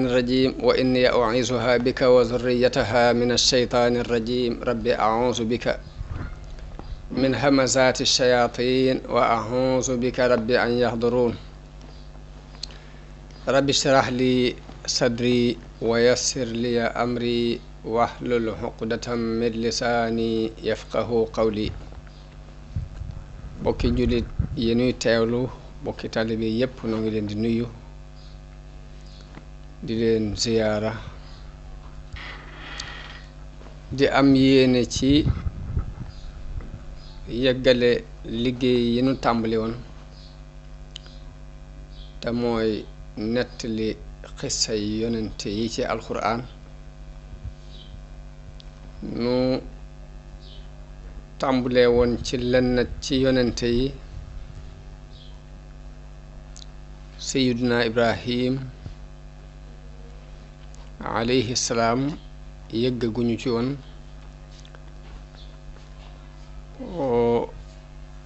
الرجيم وإني أعيذها بك وذريتها من الشيطان الرجيم رب أعوذ بك من همزات الشياطين وأعوذ بك رب أن يحضرون رب اشرح لي صدري ويسر لي أمري واحلل عقدة من لساني يفقه قولي bokki julit yi ñuy teewlu bokki taalibe yépp noo ngi leen di nuyu di leen ziyaara di am yéene ci yeggale liggéey yi ñu tàmbali woon te mooy nettali xissa yi yonente yi ci alxuraan nu tàmbulee woon ci lenn ci yonente yi sayiduna ibrahim alayhi salaam yëggaguñu ci woon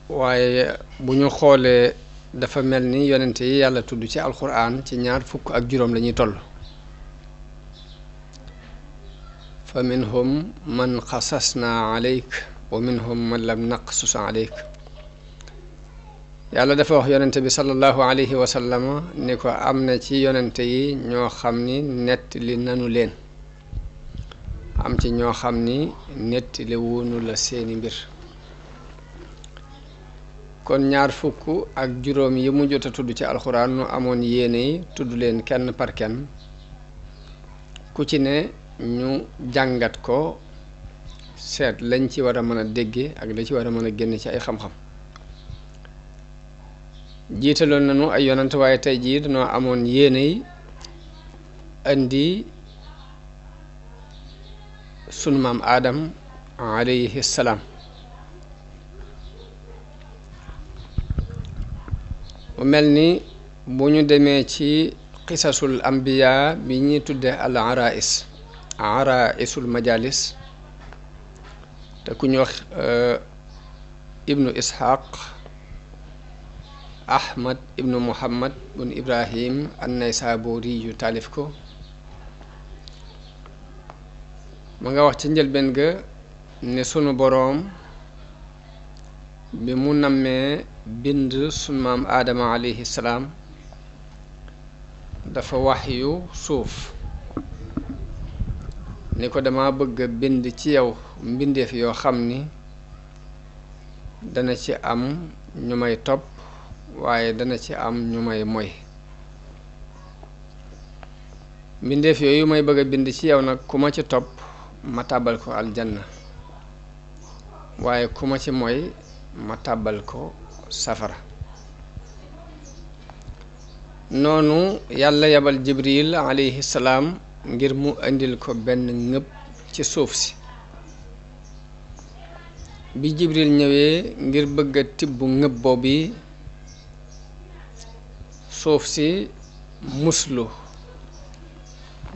waaye bu ñu xoolee dafa mel ni yonente yi yàlla tudd ci alxuraan ci 25 lañuy toll fa minhum man xasasna alayk wa minhum man lam naqsus alayk yàlla dafa wax yonente bi sallallahu alayhi wa sallama ni ko am na ci yonente yi ñoo xam ni nettali nanu leen am ci ñoo xam ni nettali wunu la seeni mbir kon 25 yi mu jot a tudd ci alxuraan nu amoon yéene yi tudd leen kenn par kenn ku ci ne ñu jàngat ko seet lañ ci war a mën a dégge ak la ci war a mën a génn ci ay xam-xam jiitaloon nañu ay yonant waaye tey jii dañoo amoon yéene yi indi sunu maam Aadam alayhi salaam mu mel ni bu ñu demee ci qisasul ambiya bi ñuy tudde al araisul majalis te ku ñu wax ibnu ishaq ahmad ibnu muhammad bun ibrahim an-naysaburi yu taalif ko ma nga wax ci njëlbeen ga ne sunu boroom bi mu nammee bind sunu maam aadama alayhi salaam dafa waxyu suuf ni ko dama bëgg a bind ci yow mbindeef yoo xam ni dana ci am ñu may topp waaye dana ci am ñu may moy mbindeef yooyu may bëgg a bind ci yow nag ku ma ci topp ma tàbbal ko aljanna waaye ku ma ci moy ma tàbbal ko safara noonu yàlla yabal jibril alayhi salaam ngir mu indil ko benn ngëb ci suuf si bi jibril ñëwee ngir bëgg a tibb ngëb boobu suuf si muslu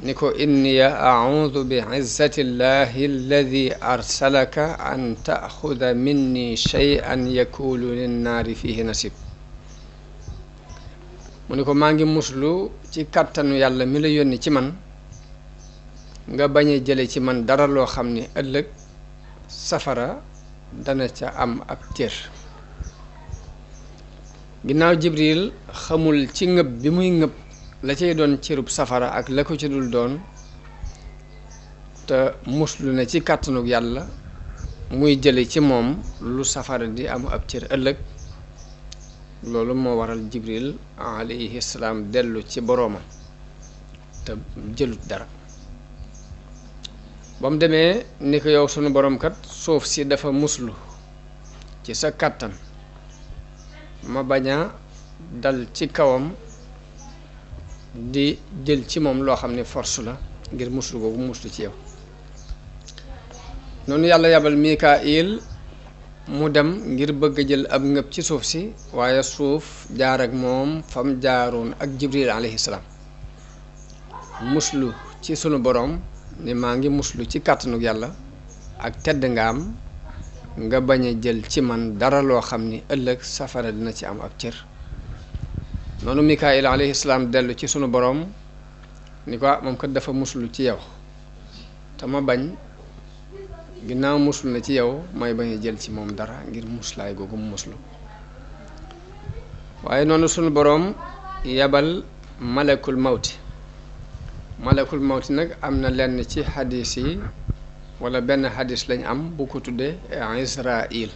ni ko inniya a'udhu bi izzati llahi alladi arsalaka an ta'khudha minni shay'an yakulu linnaari fihi nasib mu ni ko maa ngi muslu ci kàttanu yàlla mi la yónni ci man nga bañ a jële ci man dara loo xam ni ëllëg safara dana ca am ab cër ginnaaw jibril xamul ci ngëb bi muy ngëb la cay doon cërub safara ak la ko ci dul doon te muslu na ci kàttanug yàlla muy jële ci moom lu safara di am ab cër ëllëg loolu moo waral jibril alayhi salaam dellu ci boroomam te jëlut dara ba mu demee ni ko yow sunu boroom kat suuf si dafa muslu ci sa kàttan ma bañ a dal ci kawam di jël ci moom loo xam ne force la ngir muslu boobu muslu ci yow noonu yàlla yabal Mikaayil mu dem ngir bëgg a jël ab ngëb ci suuf si waaye suuf jaar ak moom fam jaaroon ak jibril alayhi salaam muslu ci sunu boroom ni maa ngi muslu ci kàttanug yàlla ak tedd nga am nga bañ a jël ci man dara loo xam ni ëllëg safara dina ci am ab cër noonu Mikaayil alayhi salaam dellu ci sunu boroom ni ko moom kat dafa muslu ci yow te ma bañ ginnaaw muslu na ci yow may bañ a jël ci moom dara ngir muslaay googu mu muslu waaye noonu sunu boroom yabal malakul mawti nag am na lenn ci xadis yi wala benn xadis lañ am bu ko tuddee Israil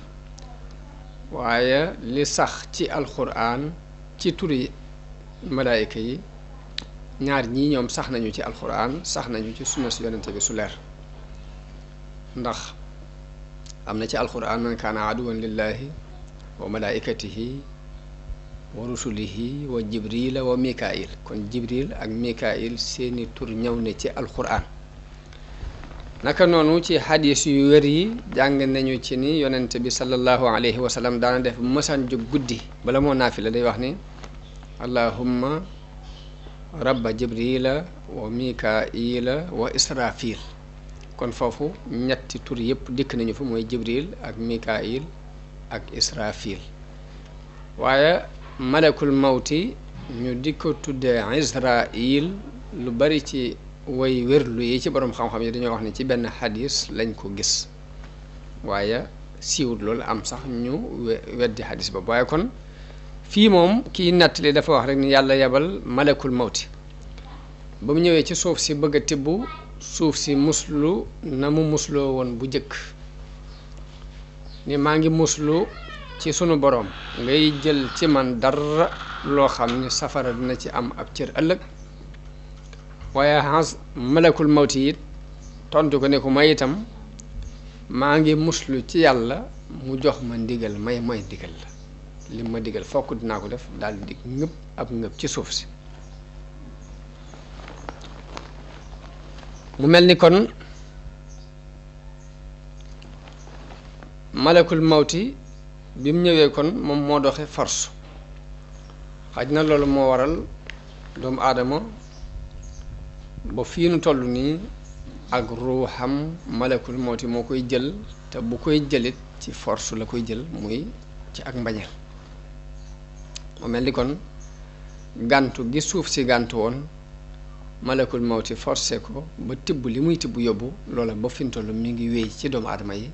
waaye li sax ci alxuraan ci turi malaayika yi ñaar ñii ñoom sax nañu ci alxuraan sax nañu ci sunna si yonente bi su leer ndax am na ci alxuraan man kaana aduwan lillahi wa malaikatihi wa rusulihi wa jibrila wa mikail kon jibril ak mikail seeni tur ñëw ne ci alxuraan naka noonu ci xadis yu wér yi jàng nañu ci ni yonente bi sallallahu alayhi wa sallam daana def mësaan jóg guddi bala moo naafila day wax ni allahumma rabba jibrila wa mikaila wa israfil kon foofu ñetti tur yëpp dikk nañu fa mooy jibril ak mikail ak israfil waaye malakul mawti ñu di ko tuddee Israil lu bari ci way wérlu yi ci boroom xam-xam yi dañoo wax ne ci benn xadis lañ ko gis waaye siiwut loolu am sax ñu weddi xadis ba waaye kon fii moom kiy nattali dafa wax rek ni yàlla yebal malakul mawti ba mu ñëwee ci suuf si bëgg a tibb suuf si muslu na mu musloo woon bu jëkk ni maa ngi muslu ci sunu boroom ngay jël ci man dara loo xam ni safara dina ci am ab cër ëllëg waaye malakul mawti it tontu ko ne ko may itam maa ngi muslu ci yàlla mu jox ma ndigal may ndigal la li ma digal fokk dinaa ko def daal di ngëb ab ngëb ci suuf si mu mel ni kon malakul mawti bi mu ñëwee kon moom moo doxe force xaj na loolu moo waral doomu aadama ba fii nu toll nii ak ruuxam malakul mawti moo koy jël te bu koy jëlit ci force la koy jël muy ci ak mbañeel mu mel ni kon gàntu gi suuf si gàntu woon malakul mawti forcé ko ba tibb li muy tibb yóbbu loola ba fi mu toll mi ngi wéy ci doomu aadama yi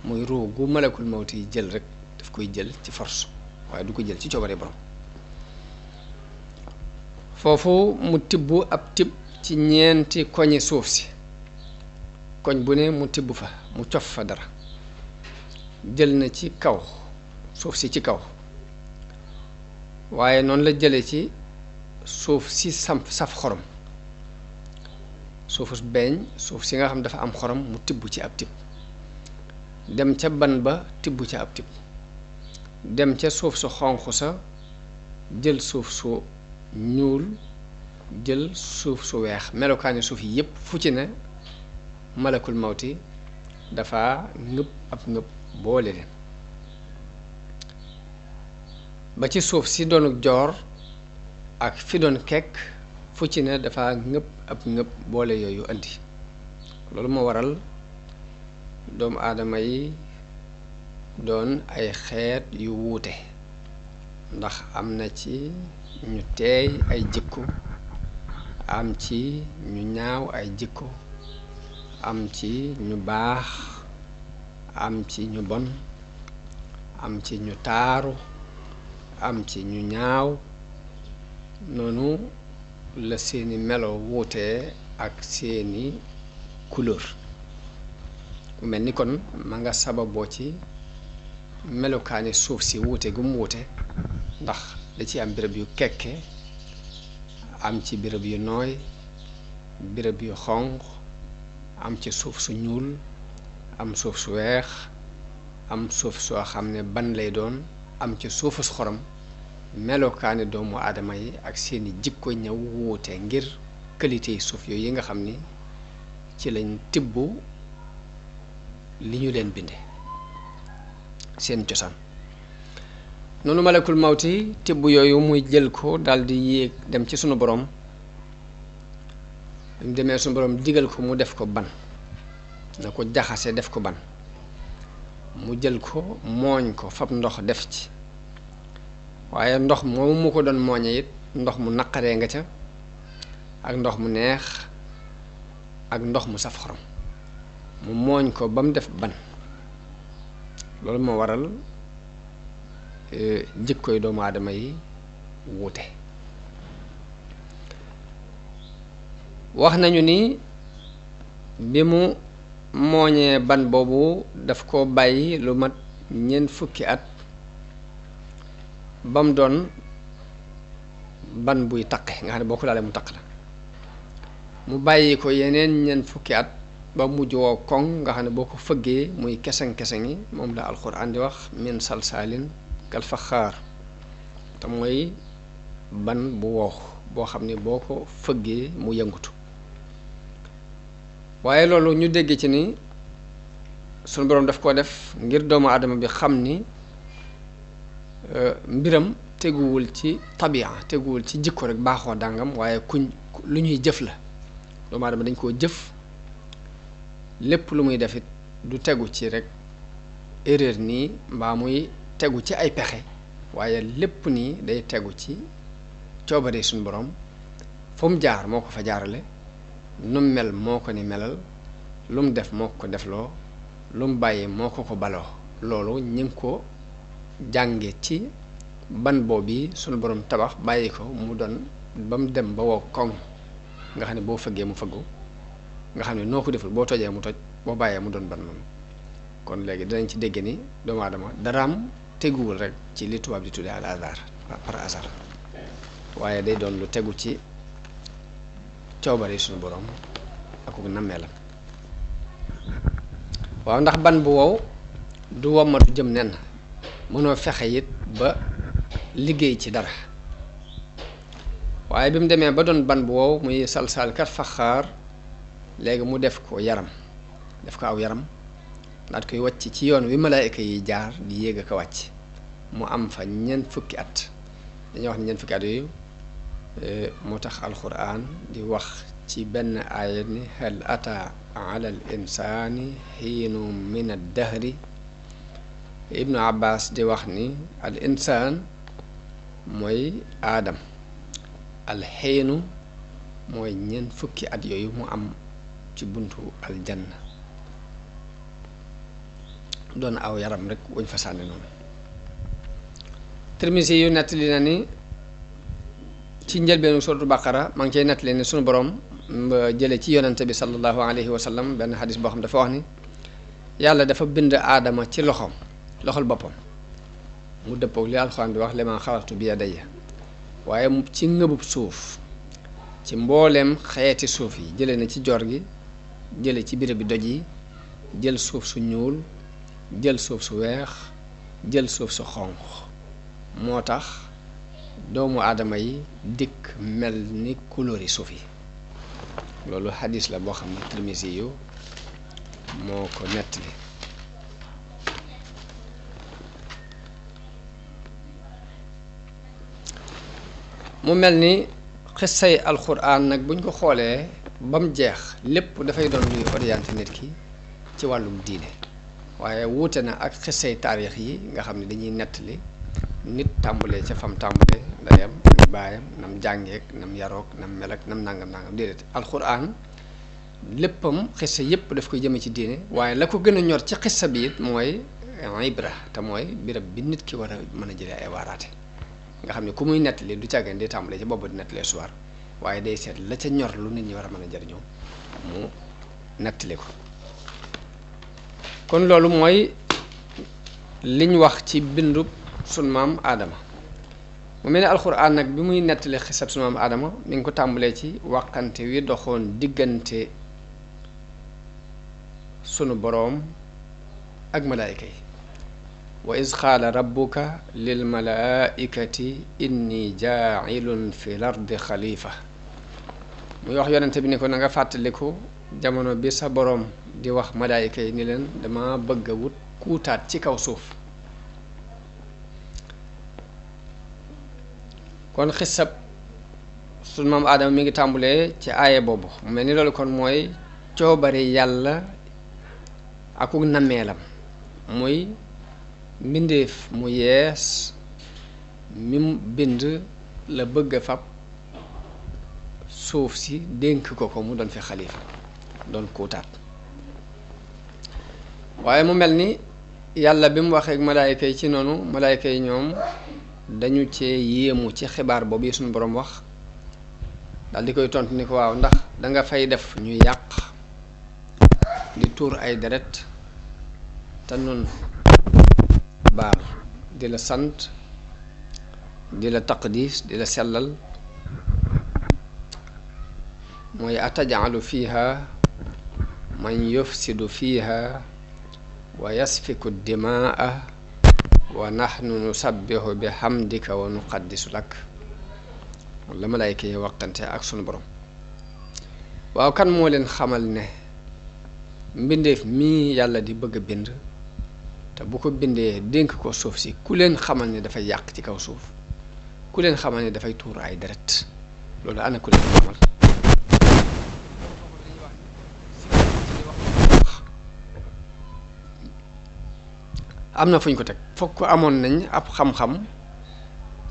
muy ruu gu malakul mawti yi jël rek daf koy jël ci force waaye du ko jël ci coobare borom foofu mu tibb ab tibb ci ñeenti koñi suuf si koñ bu ne mu tibb fa mu cof fa dara jël na ci kaw suuf si ci kaw waaye noonu la jële ci suuf si saf xorom suufu beeñ suuf si nga xam dafa am xorom mu tibb ci ab tibb dem ca ban ba tibb ca ab tibb dem ca suuf su xonq sa jël suuf su ñuul jël suuf su weex melokaani suuf yi yépp fu ci ne malakul mawti dafa ngëb ab ngëb boole leen ba ci suuf si doonuk joor ak fi doon kekk fu ci ne dafa ngëb ab ngëb boole yooyu andi loolu moo waral doomu aadama yi doon ay xeet yu wuute ndax am na ci ñu teey ay jikko am ci ñu ñaaw ay jikko am ci ñu baax am ci ñu bon am ci ñu taaru am ci ñu ñaaw noonu la seeni melo wuutee ak seeni couleur mu mel ni kon ma nga sababoo ci melokaani suuf si wuute gu mu wuute ndax da ci am béréb yu kekke am ci béréb yu nooy béréb yu xonq am ci suuf su ñuul am suuf su weex am suuf soo xam ne ban lay doon am ci suufu su xorom melokaani doomu aadama yi ak seeni jikko ñëw wuute ngir qualité yi suuf yooyu yi nga xam ni ci lañ tibb li ñu leen binde seen cosaan noonu malakul mawti tibb yooyu muy jël ko daldi yéeg dem ci sunu borom mu demee sunu borom digal ko mu def ko ban na ko jaxase def ko ban mu jël ko mooñ ko fab ndox def ci waaye ndox moomu mu ko doon mooñe it ndox mu naqaree nga ca ak ndox mu neex ak ndox mu saf xorom mu mooñ ko ba mu def ban loolu moo waral jikkoy doomu aadama yi wuute wax nañu ni bi mu mooñee ban boobu daf ko bàyyi lu mat ñeent fukki at ba mu doon ban buy taqe nga xam ne boo ko laalee mu taq la mu bàyyi ko yeneen ñeent fukki at ba mujj woo koŋ nga xam ne boo ko fëggee muy keseng-keseng yi moom la alxuraan di wax min salsaalin kal faxaar te mooy ban bu wow boo xam ne boo ko fëggee mu yëngutu waaye loolu ñu dégg ci ni sunu boroom daf koo def ngir doomu aadama bi xam ni mbiram teguwul ci tabia teguwul ci jikko rek baaxoo dàngam waaye lu ñuy jëf la doomu aadama dañ koo jëf lépp lu muy defit du tegu ci rek erreur nii mbaa muy tegu ci ay pexe waaye lépp nii day tegu ci coobare suñu borom fu mu jaar moo ko fa jaarale lu mu mel moo ko ni melal lu mu def moo ko defloo lu mu bàyyi moo ko baloo loolu ñi ngi ko jànge ci ban boobu suñu borom tabax bàyyi ko mu doon ba mu dem ba wow koŋ nga xam ne boo fëggee mu fëggu nga xam ne noo ko deful boo tojee mu toj boo bàyyee mu doon ban noonu kon léegi dinañ ci dégg ni doomu aadama daraam teguwul rek ci li tubaab di tuddee al hasard par hasard waaye day doon lu tegu ci coobare suñu borom ak ko nammeelam waaw ndax ban bu wow du wommatu jëm nen mënoo fexe it ba liggéey ci dara waaye bi mu demee ba doon ban bu wow muy salsal kat faxaar léegi mu def ko yaram def ko aw yaram daat koy wàcc ci yoon wi malaayika yi jaar di yéeg ak a wàcc mu am fa ñeent fukki at dañuy wax ne ñeent fukki at yooyu moo tax alquran di wax ci benn aaya ni hal ata ala al insani xiinu min ad dahri ibnu abbas di wax ni al insaan mooy aadam al xiinu mooy ñeent fukki at yooyu mu am ci buntu aljanna doon aw yaram rek wuñ fa sànni noonu Tirmisi yu nettali na ni ci njëlbeenu suratu baqara maa ngi cay nettali ni sunu borom jële ci yonente bi sallallahu alayhi wa sallam benn xadis boo xam dafa wax ni yàlla dafa bind aadama ci loxol boppam mu dëppoog li alxuraan bi wax limaa xalaqtu bi yadayya waaye ci ngëbub suuf ci mbooleem xeeti suuf yi jële na ci joor gi jële ci béréb bi doj yi jël suuf su ñuul jël suuf su weex jël suuf su xonq moo tax doomu aadama yi dikk mel ni couleur yi suuf yi loolu xadis la boo xam ne Tirmisi yu moo ko nettali mu mel ni xissay alxuraan nag buñ ko xoolee ba mu jeex lépp dafay doon luy orienté nit ki ci wàllum diine waaye wuute na ak xissay taarix yi nga xam ne dañuy nettali nit tàmbulee ca fam tàmbulee ndeyam ak baayam nam jàngeek nam yarook nam melak nam nangam déedéet alxuraan léppam xissa yépp daf koy jëme ci diine waaye la ko gën a ñor ci xissa bi it mooy ibra te mooy birab bi nit ki war a mën a jëlee ay waaraate nga xam ne ku muy nettali du càggeen di tàmbalee ci boobu di nettalee soir waaye day seet la ca ñor lu nit ñi war a mën a jariñoo mu nettali ko kon loolu mooy liñ wax ci bindu sunu maam aadama mu mel ne alxuraan nag bi muy nettali xisab sunu maam aadama mi ngi ko tàmbalee ci wàqante wi doxoon diggante sunu boroom ak malaayika yi wa iz qaala rabbuka lil malaaikati inni jaacilun fi lardi xalifa muy wax yonente bi ni ko na nga fàttaliku jamono bi sa boroom di wax malaayika yi ni leen dama bëgg a wut kuutaat ci kaw suuf kon xisab sunu maam aadama mi ngi tàmbulee ci aaye boobu mu mel ni loolu kon mooy coobari yàlla akuk nammeelam muy mbindeef mu yees mi mu bind la bëgg a fab suuf si dénk ko mu doon fi xalifa doon kuutaat. waaye mu mel ni yàlla bi mu waxee ak malaayka yi ci noonu malaayka yi ñoom dañu cee yéemu ci xibaar boobu yi suñu boroom wax daal di koy tontu ni ko waaw ndax danga fay def ñu yàq di tuur ay deret te nun baal di la sant di la taqdis di la sellal mooy atajalu fiha man yufsidu fiha wa yasfiku dimaa wa nahnu nusabbihu bi hamdika wa nuqaddisu lak la malaayka yi waxtante ak sunu borom. waaw kan moo leen xamal ne mbindeef mii yàlla di bëgg a bind te bu ko bindee dénk ko suuf si ku leen xamal ne dafay yàq ci kaw suuf ku leen xamal ne dafay tuur ay deret loolu ana ku leen xamal. am na fu ñu ko teg fokk amoon nañ ab xam-xam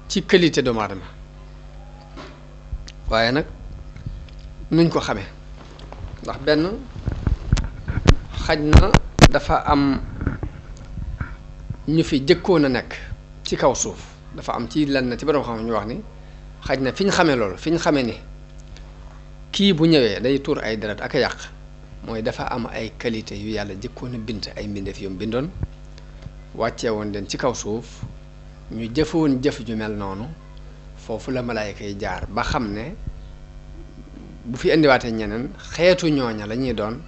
ci qualité doomu aadama waaye nag nuñ ko xamee ndax benn xaj na dafa am ñu fi jëkkoon a nekk ci kaw suuf dafa am ci lenn ci borom xam ñu wax ni xaj na fi ñu xamee loolu fi ñu xamee ni kii bu ñëwee day tuur ay deret ak a yàq mooy dafa am ay qualité yu yàlla jëkkoon a bind ay mbindeef yu mu bindoon wàccee woon leen ci kaw suuf ñu jëfoon jëf ju mel noonu foofu la malaayka yi jaar ba xam ne bu fi indiwaatee ñeneen xeetu ñooña la ñuy doon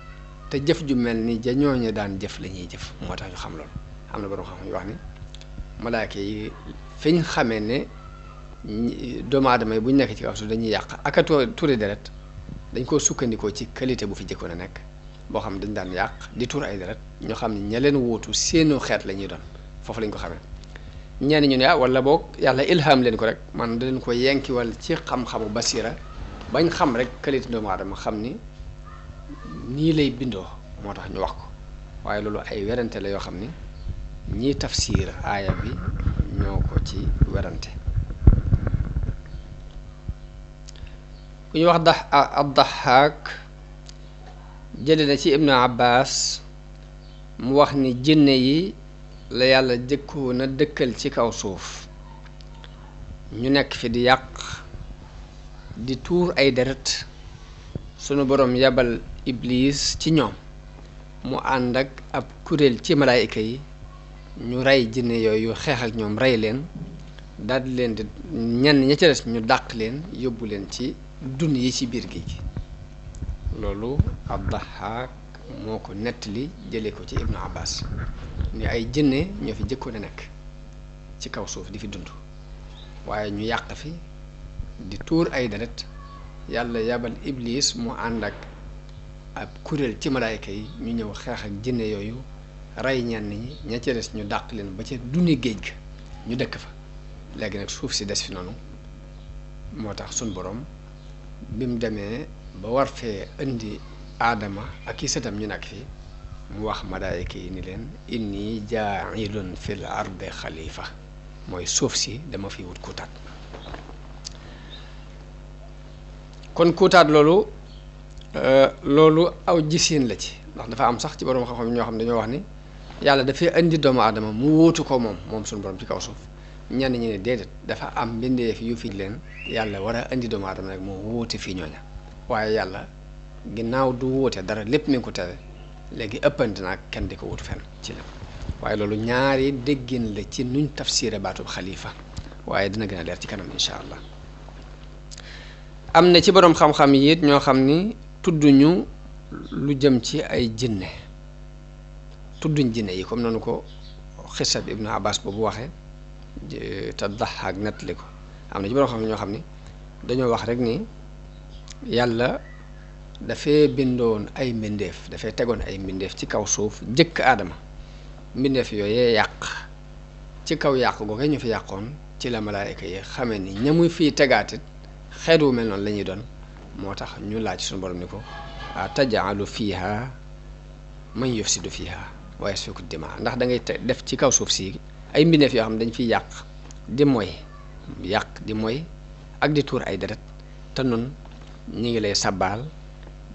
te jëf ju mel ni ja ñooña daan jëf la ñuy jëf moo tax ñu xam loolu. am na borom xam ñu wax ni malaayka yi fi ñu xamee ne doomu aadama yi bu ñu nekk ci kaw suuf dañuy yàq ak a tuuri deret dañ koo sukkandikoo ci qualité bu fi jëkkoon a nekk boo xam dañ daan yàq di tuur ay deret ñoo xam ne ña leen wuutu seenu xeet la ñuy doon foofu lañ ko xamee. ñenn ñu ne wala boog yàlla ilham leen ko rek man da leen ko yenkiwal ci xam-xamu basira bañ xam rek qualité doomu aadama xam ni nii lay bindoo moo tax ñu wax ko waaye loolu ay werante la yoo xam ni ñii tafsir aaya bi ñoo ko ci werante. ku ñu wax ad-Dahhaak jële na ci Ibnu Abbas mu wax ni jinne yi la yàlla jëkkoon a dëkkal ci kaw suuf ñu nekk fi di yàq di tuur ay deret sunu boroom yabal Iblis ci ñoom mu ànd ak ab kuréel ci malaayika yi ñu rey jinne yooyu xeex ak ñoom rey leen daldi leen di ñenn ña ca des ñu dàq leen yóbbu leen ci dun yi ci biir géej gi loolu ad-Dahhaak moo ko nettali jëlee ko ci Ibnu Abbas ni ay jinne ñoo fi jëkkoon a nekk ci kaw suuf di fi dund waaye ñu yàq fi di tuur ay deret yàlla yabal Iblis mu ànd ak ab kuréel ci malaayka yi ñu ñëw xeex ak jinne yooyu rey ñenn ñi ña ca des ñu dàq leen ba ca duni géej ga ñu dëkk fa léegi nag suuf si des fi noonu moo tax suñ borom bi mu demee ba war fee indi aadama ak i sëtam ñu nekk fii mu wax malaayka yi ni leen inni jaa'ilun fil ardi xalifa mooy suuf si dama fi wut kuutaat. kon kuutaat loolu aw gisiin la ci ndax dafa am sax ci borom xam-xam ñoo xam dañoo wax ni yàlla dafay indi doomu aadama mu wóotu ko moom suñu borom ci kaw suuf ñenn ñi ne déedéet dafa am mbindeef yu fi leen yàlla war a indi doomu aadama rek moo wóote fii ñooña waaye yàlla ginnaaw du wóote dara lépp mi ngi ko tere léegi ëppante naag kenn di ko wut fenn ci la waaye loolu ñaari déggin la ci nuñ tafsiré baatub xalifa waaye dina gën a leer ci kanam incha allah. am na ci boroom xam-xam yi it ñoo xam ni tudduñu lu jëm ci ay jinne tudduñ jinne yi comme noonu ko xisab Ibnu Abbas boobu waxee te Dahhaak nettali ko am na ci boroom xam ñoo xam ni dañoo wax rek ni yàlla dafay bindoon ay mbindeef dafay tegoon ay mbindeef ci kaw suuf jëkk aadama mbindeef yooyee yàq ci kaw yàq googu ñu fi yàqoon ci la malaayka yi xamee ni ñamuy fii tegaatit xeet wu mel noonu la ñuy doon moo tax ñu laaj suñu borom ni ko taj'alu fiiha man yufsidu fiiha wa yasfiku dimaa ndax da ngay def ci kaw suuf si ay mbindeef yoo xam ne dañ fiy yàq di moy ak di tuur ay deret te noonu ñi ngi lay sabbaal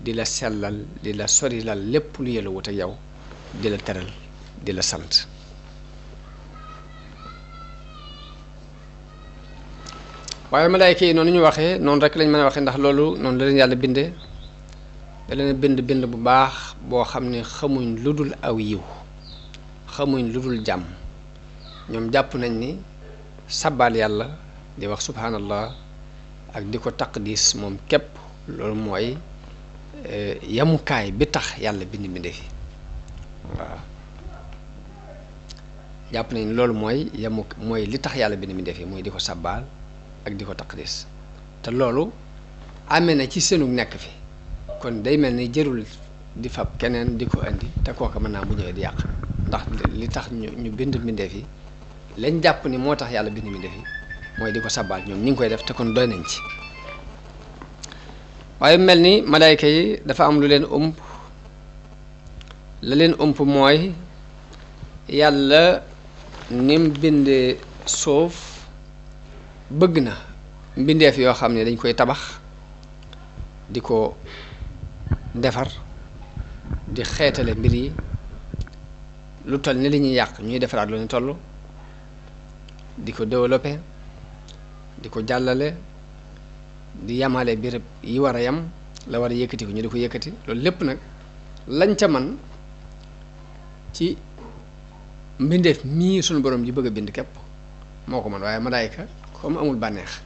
di la sellal di la sorilal lépp lu yëla wut ak yow di la teral di la sant waaye malaayka yi noonu ñu waxee noonu rek lañ mën a waxee ndax loolu noonu la leen yàlla bindee da leen bind bu baax boo xam ne xamuñ lu dul aw yiw xamuñ lu dul jàmm ñoom jàpp nañ ni sabbaal yàlla di wax subhanallah ak di ko taqdis moom képp loolu mooy yamukaay bi tax yàlla bind mbindeef yi waaw jàpp nañ loolu mooy li tax yàlla bind mbindeef yi mooy di ko sabbaal ak di ko taqdis te loolu amee na ci seenu nekk fi kon day mel ni jërul di fab keneen di ko indi te kooka mën naa bu ñëwee di yàq ndax li tax ñu bind mbindeef yi lañ jàpp ni moo tax yàlla bind mbindeef yi mooy di ko sabbaal ñoom ñi ngi koy def te kon doy nañ ci waaye mel ni malaayka yi dafa am lu leen ëmp la leen ëmp mooy yàlla nim bindee suuf bëgg na mbindeef yoo xam ne dañ koy tabax di ko defar di xeetale mbir yi lu toll ni li ñuy yàq ñuy defaraat lu ñu toll di ko développé di ko jàllale di yamale béréb yi war a yam la war a yëkkati ko ñu di ko yëkkati loolu lépp nag lañ ca man ci mbindeef mii sunu borom ji bëgg a bind képp moo ko man waaye malaayka comme amul bànneex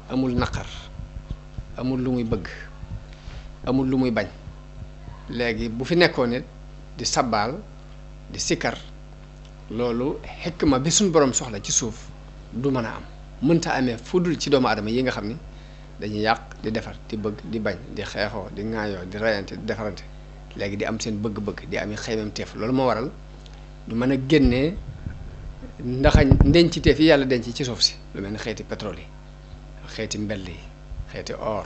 amul naqar amul lu muy bëgg amul lu muy bañ léegi bu fi nekkoon nit di sabbaal di sikkar loolu xikma bi suñ borom soxla ci suuf du mën a am mënta amee fudul ci doomu aadama yi nga xam ni dañuy yàq di defar di bëgg di bañ di xeexoo di ŋaayoo di rayante di defarante léegi di am seen bëgg-bëgg di am xeymam teef loolu moo waral ñu mën a génnee ndaxañ ndenciteef yi yàlla denc ci suuf si lu mel ni xeeti pétrole yi xeeti mbell yi xeeti or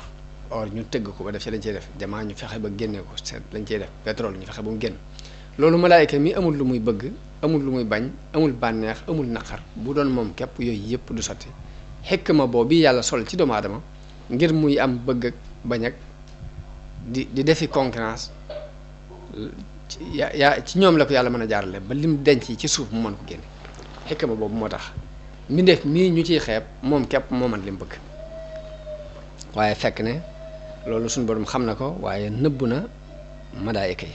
ñu tëgg ko ba def ci lañ cey def jamaa ñu fexe ba génne ko seet lañ cey def pétrole ñu fexe ba mu génn loolu malaayka mi amul lu muy bëgg amul lu muy bañ amul bànneex amul naqar bu doon moom képp yooyu yëpp du sotti xikma boobu yàlla sol ci doomu aadama ngir muy am bëgg ak bañ ak di defi concurrence ci ñoom la ko yàlla mën a jaarale ba lim denc ci suuf mu mën ko génne xikma boobu moo tax mbindeef mii ñu ciy xeeb moom képp moo mën lim bëgg waaye fekk ne loolu suñu borom xam na ko waaye nëbb na malaayika yi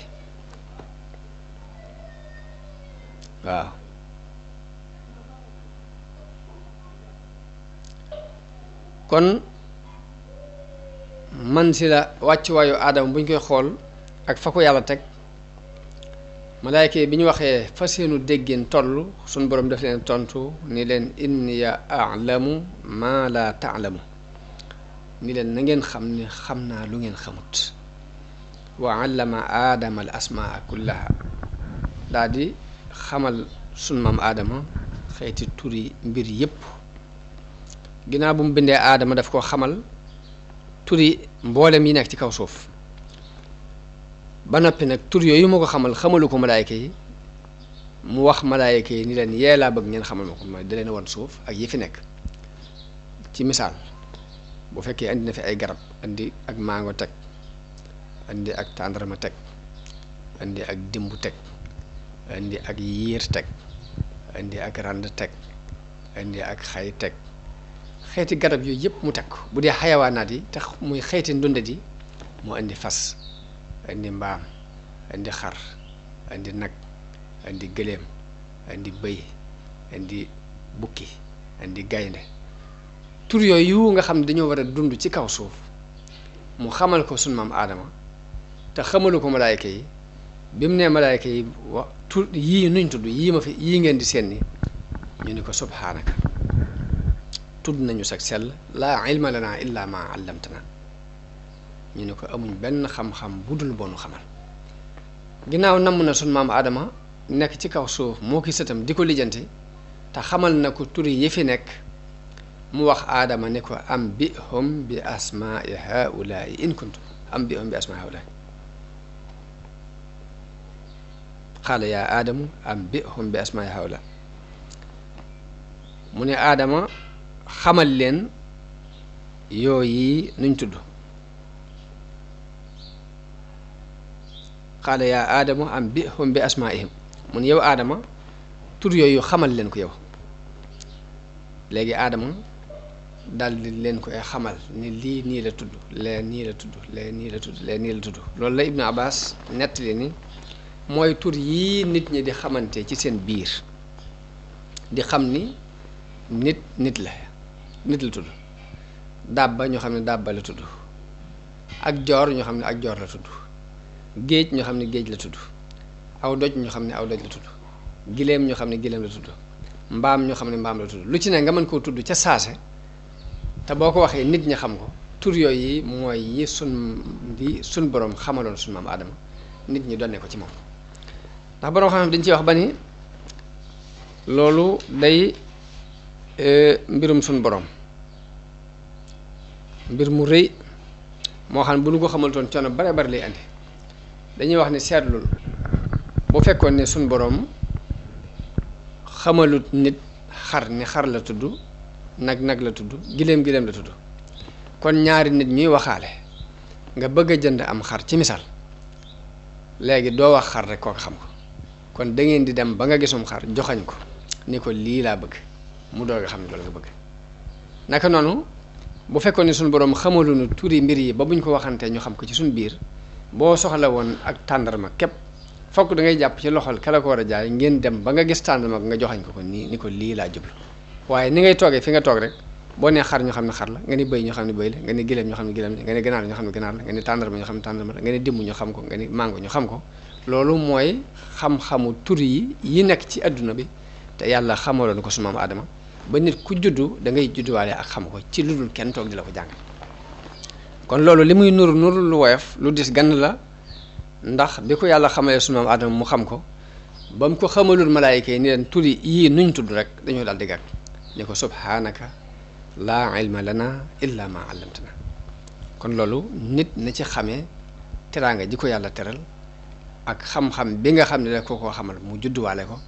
waaw kon man si la wàccuwaayu aadama bu ñu koy xool ak fa ko yàlla teg malaayka yi bi ñu waxee fa seenu déggin toll suñ borom def leen tontu ni leen inniya a'lamu ma la ta'lamu ni leen na ngeen xam ni xam naa lu ngeen xamut wa allama aadama al asmaa kullaha daa di xamal sun maam aadama xeeti turi mbir yépp ginnaaw bu mu bindee aadama daf koo xamal turi mboolem yi nekk ci kaw suuf ba noppi nag tur yooyu moo ko xamal xamalu ko malaayka yi mu wax malaayka yi ni leen yee laa bëgg ngeen xamal ma ko mooy da leen wan suuf ak yi fi nekk ci misaal bu fekkee andi na fi ay garab andi ak mango teg andi ak tàndarma teg andi ak dimbu teg andi ak yiir teg andi ak rand teg andi ak xay teg xeeti garab yooyu yëpp mu teg ko bu dee xayawaanaat yi tax muy xeeti ndundat yi mu andi fas andi mbaam andi xar andi nag andi gëléem andi bëy andi bukki andi gaynde tur yooyu nga xam ne dañoo war a dund ci kaw suuf mu xamal ko sunu maam aadama te xamalu ko malaayka yi bi mu nee malaayka yi wa tur yii nuñ tudd yii ma fi yii ngeen di seen ni ñu ni ko subhaanaka tudd nañu sag sell laa ilma lana illa ma allamtana ñu ne ko amuñ benn xam-xam bu dul boonu xamal ginnaaw namm na sunu maam aadama nekk ci kaw suuf moo ki sëtam di ko lijjanti te xamal na ko turi yi fi nekk mu wax aadama ne ko am bi hum bi asmaai haulaai in kuntum am bi hum bi asmaai haulaai xaala yaa aadamu am bi hum bi asmaai haulaai mu ne aadama xamal leen yooyu nuñ tudd qaala yaa aadamu ambihum bi asmaihim mun yow aadama tur yooyu xamal leen ko yow. léegi aadama daldi leen koy xamal ni lii nii la tudd lee nii la tudd lee nii la tudd lee nii la tudd loolu la Ibnu Abbas nettali ni mooy tur yii nit ñi di xamante ci seen biir di xam ni nit la tudd. dàbba ñoo xam ne dàbba la tudd ak joor ñoo xam ne ak joor la tudd géej ñoo xam ne géej la tudd aw doj ñoo xam ne aw doj la tudd giléem ñoo xam ne giléem la tudd mbaam ñoo xam ne mbaam la tudd lu ci ne nga mën koo tudd ca saase te boo ko waxee nit ñi xam ko. tur yooyu mooy yi sun borom xamaloon sun maam Aadama nit ñi donne ko ci moom ndax borom xam-xam dañ ciy wax ba ni loolu day mbirum sun borom mbir mu rëy moo xam ne bu nu ko xamaltoon coono bare bare lay andi dañuy wax ni seetlul bu fekkoon ne sun borom xamalut nit xar ni xar la tudd nag la tudd giléem la tudd kon ñaari nit ñuy waxaale nga bëgg a jënd am xar ci misaal léegi doo wax xar rek kooku xam ko kon da ngeen di dem ba nga gisum xar joxañ ko ni ko lii laa bëgg mu doog a xam ne loolu nga bëgg naka noonu bu fekkoon ne suñu borom xamaluñu turi mbir yi ba buñ ko waxantee ñu xam ko ci suñu biir boo soxla woon ak tàndarma képp fokk da ngay jàpp ci loxol kala ko war a jaay ngeen dem ba nga gis tàndarma nga joxañ ko nii ni ko lii laa jublu waaye ni ngay toogee fi nga toog rek boo nee xar ñu xam ne xar la nga ni bëy ñu xam ne bëy la nga ni gileem ñu xam ne gileem la nga ni ganaar ñu xam ne ganaar la nga ni tàndarma ñu xam ne tàndarma la nga ni dimb ñu xam ko nga ni mango ñu xam ko loolu mooy xam-xamu tur yi nekk ci adduna bi te yàlla xamaloon ko su maam Aadama ba nit ku juddu da ngay judduwaale ak xam ko ci lu dul kenn toog di la ko jàng kon loolu li muy nuru lu woyof lu dis gann la ndax bi ko yàlla xamalee su maam Aadama mu xam ko ba mu ko xamalul malaayika yi ni leen tur yii nuñ tudd rek dañoo daal di gàgg ni ko subhaanaka laa ilma lana illa ma allamtana kon loolu nit na ci xamee teraanga ji ko yàlla teral ak xam-xam bi nga xam ne rek koo xamal mu judduwaale ko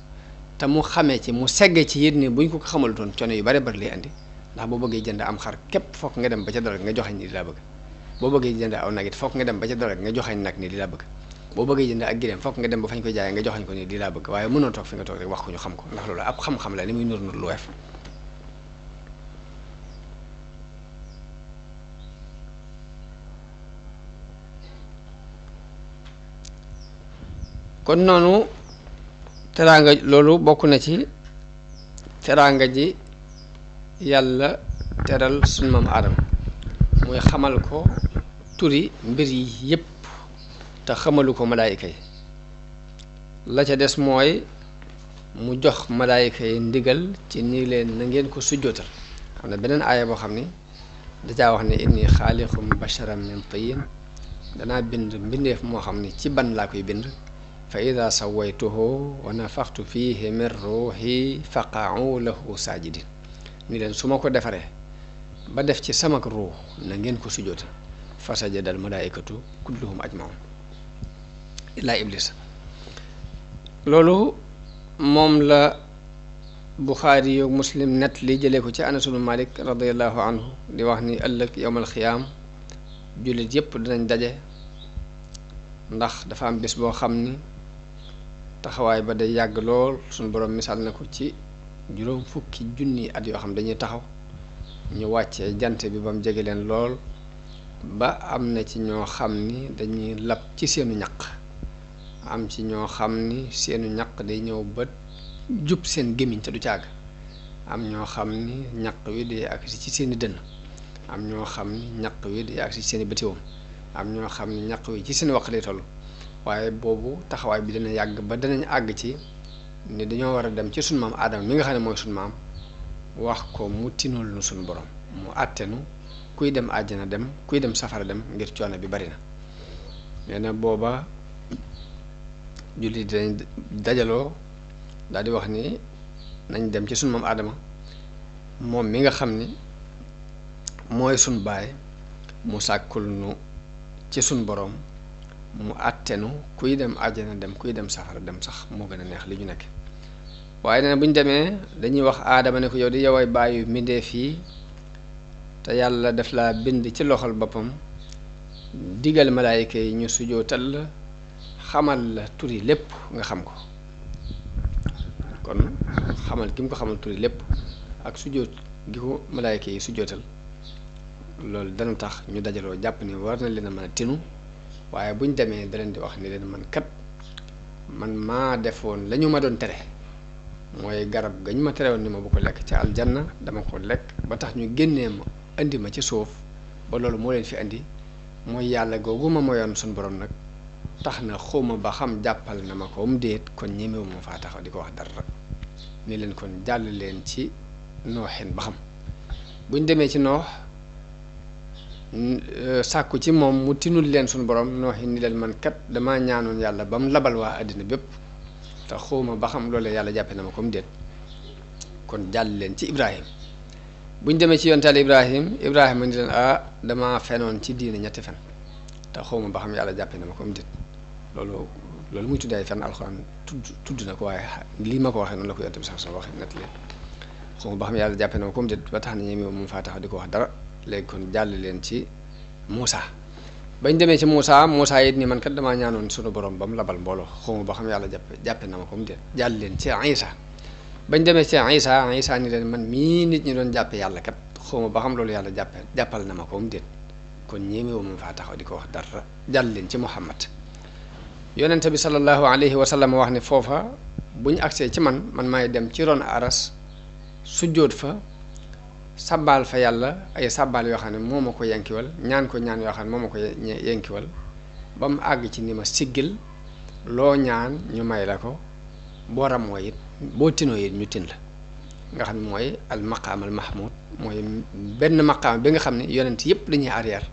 te mu xamee ci mu segge ci yit ni buñ ko xamalutoon coono yu bari bari lay andi ndax boo bëggee jënd am xar képp fokk nga dem ba ca dara nga joxañ ni di laa bëgg boo bëggee jënd aw nag it fokk nga dem ba ca dara nga joxañ nag ni di laa bëgg boo bëggee jënd ak gileem fokk nga dem ba fañ koy jaayee nga joxañ ko ni di laa bëgg waaye mënoo toog fi nga toog rek wax ko ñu xam ko ndax loolu ab xam-xam la ni muy nur lu weef kon noonu teraanga loolu bokk na ci teraanga ji yàlla teral sunu maam Aadama muy xamal ko turi mbir yi yépp te xamalu ko malaayika yi la ca des mooy mu jox malaayika yi ndigal ci ni leen na ngeen ko sujjootal xam ne beneen aaya boo xam ni dajaa wax ne inni xaaliqum basharan min tiin danaa bind mbindeef moo xam ni ci ban laa koy bind fa ida sawaytuhu wa nafaxtu fihi min ruuxi faqa'u lahu saajidin ni leen su ma ko defaree ba def ci samak ruux na ngeen ko sujjóota fa sajadal malaayikatu kulluhum ajmaun illaa iblis loolu moom la Buxaari yu Muslim net li jëlee ko ci Anas ibnu Malik radiallahu anhu di wax ni ëllëg yowmal xiyaam jullit yépp dinañ daje ndax dafa am bés boo xam ni taxawaay ba day yàgg lool suñu borom misaal na ko ci juróom fukki junni at yoo xam dañuy taxaw ñu wàccee jant bi ba mu jege leen lool ba am na ci ñoo xam ni dañuy lab ci seenu ñaq am ci ñoo xam ni seenu ñaq day ñëw ba jub seen gémmiñ te du càgg am ñoo xam ni ñaq wi day agsi ci seeni dënn am ñoo xam ni ñaq wi day agsi ci seeni bëtiwoom am ñoo xam ni ñaq wi ci seen waq lay toll waaye boobu taxawaay bi dana yàgg ba danañ àgg ci ni dañoo war a dem ci sunu maam Aadama mi nga xam ne mooy sunu maam wax ko mu tinul nu sunu borom mu àttenu kuy dem àjjana dem kuy dem safara dem ngir coono bi bari na nee na booba jullit dañ dajaloo daal di wax ni nañ dem ci sunu maam Aadama moom mi nga xam ni mooy sunu baay mu sàkkul nu ci sunu borom mu àttenu kuy dem àjjana dem kuy dem safara dem sax moo gën a neex li ñu nekk waaye nee na bu ñu demee dañuy wax Aadama ne ko yow di yoway bàyyi mbindeef yi te yàlla def laa bind ci loxol boppam digal malaayika yi ñu sujootal xamal la turi lépp nga xam ko kon xamal gi mu ko xamal turi lépp ak sujjóot gi ko malaayka yi sujjóotal loolu dana tax ñu dajaloo jàpp ni war na leen a mën a tinu waaye buñ demee da leen di wax ni leen man kat man maa defoon la ñu ma doon tere mooy garab gañ ma tere woon ni ma bu ko lekk ca aljanna dama ko lekk ba tax ñu génnee ma indi ma ci suuf ba loolu moo leen fi indi mooy yàlla googu ma moyoon suñu borom nag tax na xawma ba xam jàppal na ma ko déet kon ñemewu ma faa taxaw di ko wax dara ni leen kon jàll leen ci nooxin ba xam buñ demee ci noox sàkku ci moom mu tinul leen suñu borom nooxin ni leen man kat damaa ñaanoon yàlla ba mu labal waa àddina bépp te xawma ba xam loolu yàlla jàppe na ma ko déet kon jàll leen ci Ibrahim buñ demee ci yontaal Ibrahima ni leen dama fenoon ci diine ñetti fen te xawma ba xam yàlla jàppe na ma ko déet loolu muy tuddee fenn alxuraan tudd na ko waaye lii ma ko waxee noonu la ko yonte bi sax soo waxee nett leen xawma ba xam yàlla jàppe na ma ko déet ba tax na ñeme moom faa taxaw di ko wax dara léegi kon jàll leen ci Moussa bañ demee ci Moussa it ni man kat damaa ñaanoon sunu borom ba mu labal mbooloo xawma ba xam yàlla jàppe na ma ko déet jàll leen ci Isa bañ demee ci Isa ni leen man mii nit ñi doon jàppe yàlla kat xawma ba xam loolu yàlla jàppal na ma ko déet kon ñemewu ma faa taxaw di ko wax dara jàll leen ci Muhammad yonente bi sallallahu alayhi wa sallam wax ne foofa bu ñu agsee ci man maay dem ci ron aras sujjóot fa sabbaal fa yàlla ay sabbaal yoo xam ne moo ma ko yankiwal ñaan ko ñaan yoo xam ne moo ma ko yankiwal ba mu àgg ci ni ma siggil loo ñaan ñu may la ko boo ramoo it boo tinoo it ñu tin la nga xam ne mooy al maqaam al mahmud mooy benn maqaam bi nga xam ne yonent yëpp dañuy arrière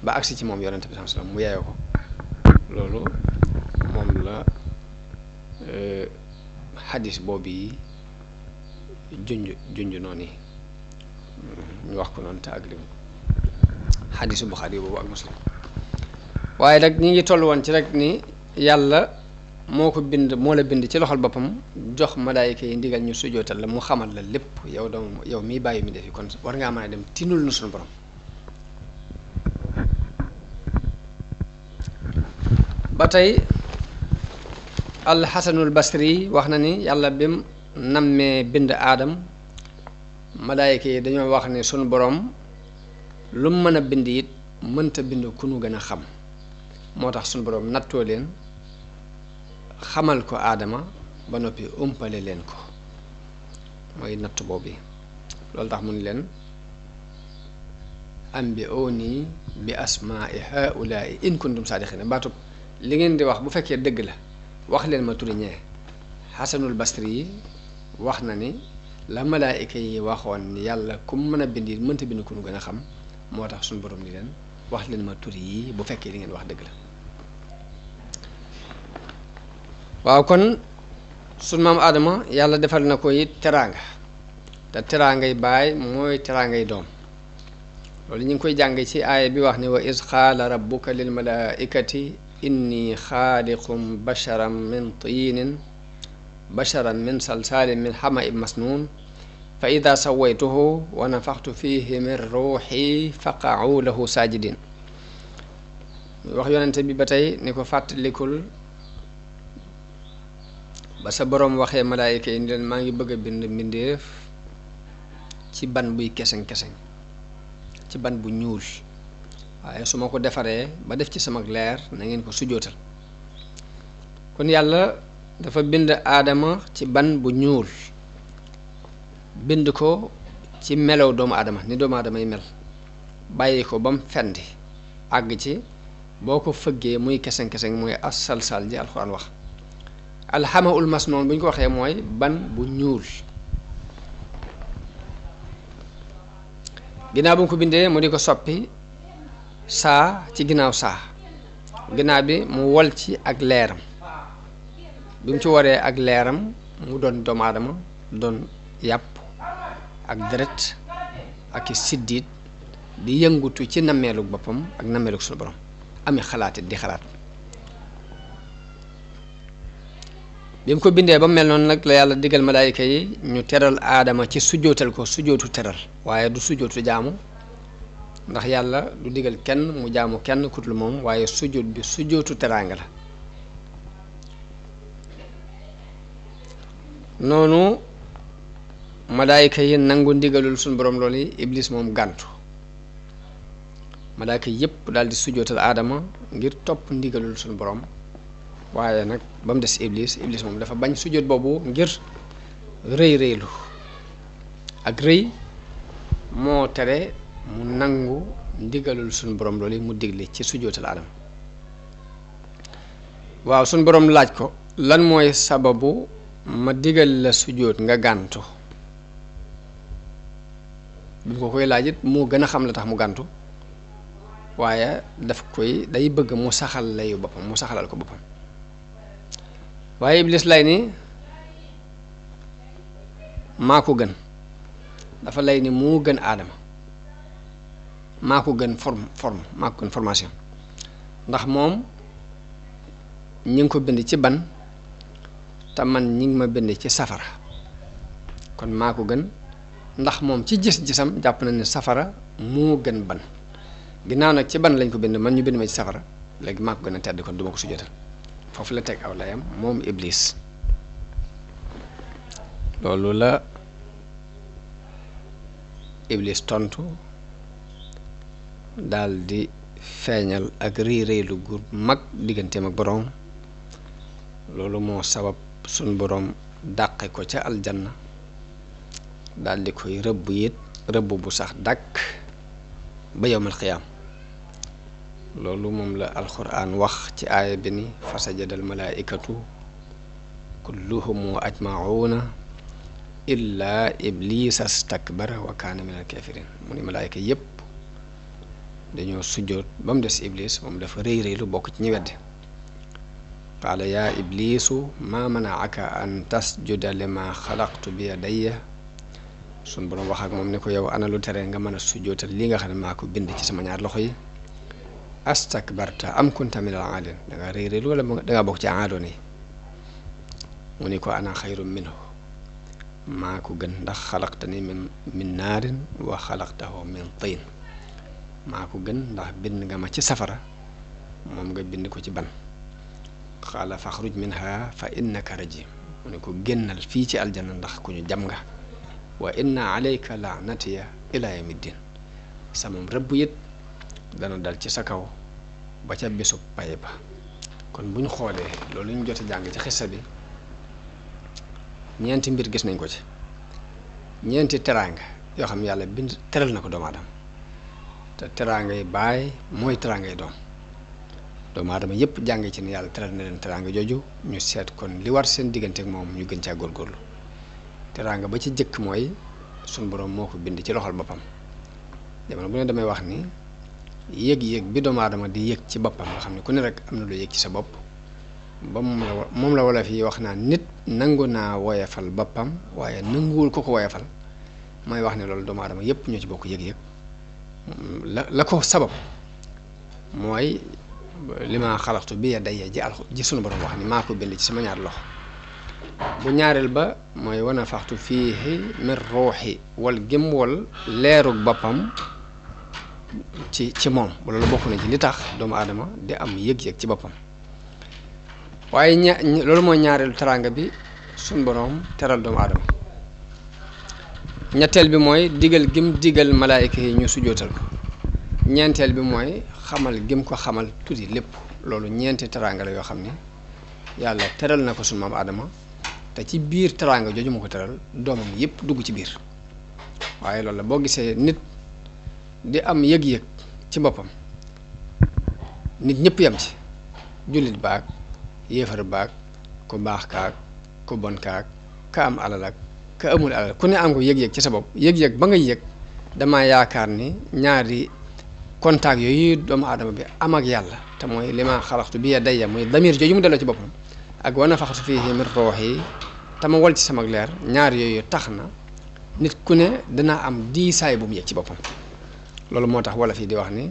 ba agsi ci moom yonent bi sallallahu alayhi wasallam mu yeeyoo ko loolu moom la xadis boobu yi junj noonu yi ñu wax ko noonu te ak lim xadisu Buxaari boobu ak Muslim waaye nag ñi ngi toll woon ci rek ni yàlla moo ko bind moo la bind ci loxol boppam jox malaayika yi ndigal ñu sujootal la mu xamal la lépp yow miy bàyyi mi defi kon war ngaa mën a dem tinul nu suñu borom ba tey alxasanul basri wax na ni yàlla bim nammee bind aadam malaayika yi dañoo wax ne sunu borom lu mu mën a bind it mënta bind ku nu gën a xam moo tax sunu borom nattoo leen xamal ko aadama ba noppi umpale leen ko mooy natt boobu loolu tax mu ni leen ambi'uuni bi asmaa'i haa'ulaa'i in kuntum saadiqiina baatub li ngeen di wax bu fekkee dëgg la wax leen ma turi ñee xasanul basri yi wax na ni la malaayika yi waxoon ni yàlla ku mën a bind it mënta bind ku nu gën a xam moo tax suñu borom ni leen wax leen ma turi yi bu fekkee li ngeen wax dëgg la waaw kon sunu maam Adama yàlla defal na ko it teraanga te teraangay baay mooy teraangay doom loolu ñu ngi koy jàng ci aaya bi wax ni wa iz qaala rabbuka lil malaaikati inni xaaliqum basharan min salsaalin min xama'in masnuun fa ida sawaytuhu wa nafaxtu fihi min ruuxi faqa'u lahu saajidin wax yonente bi ba tey ni ko fàttalikul ba sa boroom waxee malaayika yi ni leen maa ngi bëgg a bind mbindeef ci ban buy keseng-keseng ci ban bu ñuul waaye su ma ko defaree ba def ci sama leer na ngeen ko sujootal kon yàlla dafa bind aadama ci ban bu ñuul bind ko ci melow doomu aadama ni doomu aadama yi mel bàyyi ko ba mu fendi àgg ci boo ko fëggee muy keseng-keseng mooy as-salsal ji alxuraan wax alxamaul masnoon bu ñu ko waxee mooy ban bu ñuul ginnaaw bu ñu ko bindee mu di ko soppi saa ci ginnaaw saa ginnaaw bi mu wol ci ak leeram bi mu ci waree ak leeram mu doon doomu aadama doon yàpp ak deret ak siddiit di yëngutu ci nammeelu boppam ak nammeelu suñu borom ami xalaatit di xalaat bi mu ko bindee ba mel noonu nag la yàlla digal malaayika yi ñu teral aadama ci sujootal ko sujootu teral waaye du sujootu jaamu ndax yàlla du digal kenn mu jaamu kenn ku dul moom waaye sujoot bi sujootu teraanga la noonu malaayika yi nangu ndigalul suñu borom loolu yi iblis moom gàntu malaayika yépp daal di sujjootal aadama ngir topp ndigalul suñu borom waaye nag ba mu des iblis moom dafa bañ sujjoot boobu ngir rëylu ak rëy moo tere mu nangu ndigalul suñu borom loolu yi mu digle ci sujjootal aadama waaw suñu borom laaj ko lan mooy sababu ma digal la sujjóot nga gàntu bi ko koy laaj it moo gën a xam la tax mu gàntu waaye daf koy day bëgg mu saxal layu boppam mu saxalal ko boppam waaye iblis lay ni maa ko gën dafa lay ni moo gën aadama maa ko gën maa ko gën formation ndax moom ñi ngi ko bind ci ban te man ñi ngi ma bind ci safara kon maa ko gën ndax moom ci gis-gisam jàpp na ne safara moo gën ban ginnaaw nag ci ban lañ ko bind man ñu bind ma ci safara léegi maa ko gën a tedd kon duma ko sujjóotal foofu la teg aw layam moom iblis loolu la iblis tontu daal di feeñal ak réylu gu mag digganteem ak boroom loolu moo sabab suñ boroom dàqe ko ca aljanna daal di koy rëbb it rëbb bu sax dàkk ba yawmal qiyaam loolu moom la alxuraan wax ci aaya bi ni fasajadal malaaikatu kulluhum ajmauna illa iblisa stakbara wa kaana minal kaafiriin mu ni malaayika yépp dañoo sujjoot ba mu des iblis moom dafa rëy lu bokk ci ñi weddi qaala yaa iblisu maa manaaka an tasjuda lima xalaqtu bi yadayya sun boroom wax ak moom ni ko yow ana lu tere nga mën a sujjootal li nga xam ne maa ko bind ci sama ñaar loxo yi astakbarta am kunta minal aalin dangaa rëy lu wala dangaa bokk ci aadoon yi mu ni ko ana xayrun minhu maa ko gën ndax xalaqtani min naarin wa xalaqtahu min tiin maa ko gën ndax bind nga ma ci safara moom nga bind ko ci ban xaala faxruj minha fa innaka rajim mu ne ko génnal fii ci aljanna ndax ku ñu jam nga wa inna alayka laanatiya ila yawmiddin sama rëbb it dana dal ci sa kaw ba ca bésu pay ba kon bu ñu xoolee loolu ñu jot a jàng ci xissa bi ñeenti mbir gis nañ ko ci ñeenti teraanga yoo xam yàlla bind teral na ko doomu aadama te teraangay baay mooy teraangay doom doomu aadama yépp jànge ci ne yàlla teral na leen teraanga jooju ñu seet kon li war seen diggante ak moom ñu gën caa góorgóorlu teraanga ba ci jëkk mooy suñ boroom moo ko bind ci loxol boppam jamono bu ne damay wax ni yëg-yëg bi doomu aadama di yëg ci boppam nga xam ne ku ne rek am na lu yëg ci sa bopp ba moom la wala fii wax naa nit nangu naa woyefal boppam waaye nanguwul ko woyefal mooy wax ne loolu doomu aadama yépp ñoo ci bokk yëg-yëg la ko sabab mooy li ma xalaxtu bi yadayya ji sunu borom wax ni maa ko bind ci sama ñaar loxo bu ñaareel ba mooy wana faxtu fiihi min ruuxi wal gém wal leerug boppam ci moom loolu bokk na ci li tax doomu aadama di am yëg-yëg ci boppam waaye loolu mooy ñaareelu teraanga bi sunu borom teral doomu aadama ñetteel bi mooy digal gim digal malaayika yi ñu sujjootal ko ñeenteel bi mooy xamal gim ko xamal tuuti lépp loolu ñeenti teraanga la yoo xam ne yàlla teral na ko sunu maam Adama te ci biir teraanga jooju mu ko teral doomam yépp dugg ci biir waaye loolu la boo gisee nit di am yëg-yëg ci boppam nit ñëpp yam ci jullit baag yéefar baag ku baax kaag ku bon kaag ka am alal ak ka amul alal ku ne am ko yëg-yëg ci sa bopp yëg-yëg ba nga yëg dama yaakaar ni ñaari contact yooyu doomu aadama bi am ak yàlla te mooy li ma xalaxtu bi yadayya muy damir jooju mu delloo ci boppam ak wa nafaxtu fiihi min ruuhi te ma wol ci sama leer ñaar yooyu tax na nit ku ne dana am diisaay bu mu yëg ci boppam loolu moo tax wala fii di wax ni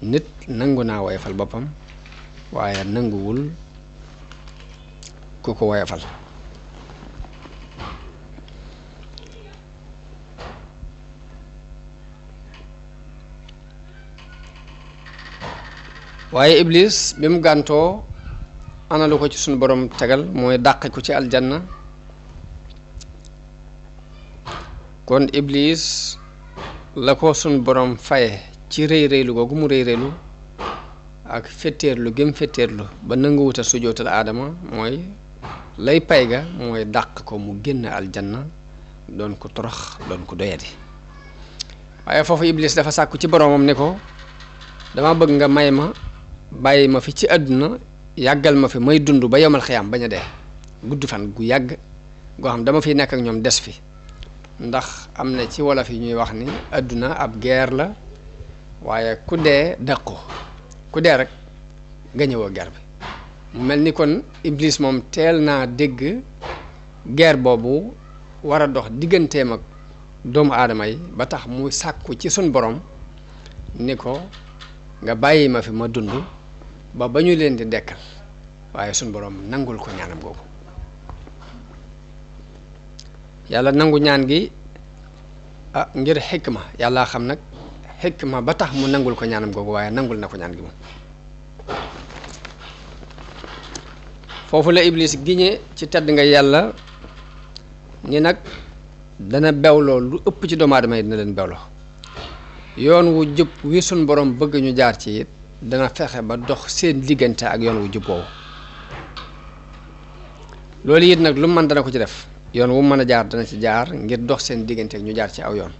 nit nangu naa woyefal boppam waaye nanguwul ku ko woyefal waaye iblis bi mu gàntoo ana lu ko ci sunu borom tegal mooy dàqe ko ci aljanna kon iblis la ko sun borom faye ci rëy rëylu googu mu rëy rëylu ak fetteerlu gëm fetteerlu ba nanguwuta sujootal aadama mooy lay pay ga mooy dàq ko mu génn aljanna doon ko torox doon ko doyadi waaye foofu iblis dafa sàkku ci boromam ne ko dama bëgg nga may ma bàyyi ma fi ci àdduna yàggal ma fi may dund ba yomal xiyaam bañ a dee gudd fan gu yàgg goo xam dama fiy nekk ak ñoom des fi ndax am na ci wolof yi ñuy wax ni àdduna ab guerre la waaye ku dee dàqu ku dee rek nga ñëwoo guerre bi mu mel ni kon iblis moom teel naa dégg guerre boobu war a dox digganteem ak doomu aadama yi ba tax muy sàkku ci sun borom ni ko nga bàyyi ma fi ma dund ba ñu leen di dekkal waaye sun borom nangul ko ñaanam googu yàlla nangu ñaan gi ngir xikma yàlla xam nag xikma ba tax mu nangul ko ñaanam googu waaye nangul na ko ñaan gi moom foofu la iblis giñe ci tedd nga yàlla ni nag dana bewloo lu ëpp ci doomu aadama yi dina leen bewloo yoon wu jub wi sun borom bëgg ñu jaar ci it dana fexe ba dox seen diggante ak yoon wu jub woowu loolu it nag lu mu mën dana ko ci def yoon wu mën a jaar dana ci jaar ngir dox seen diggante ak ñu jaar ci aw yoon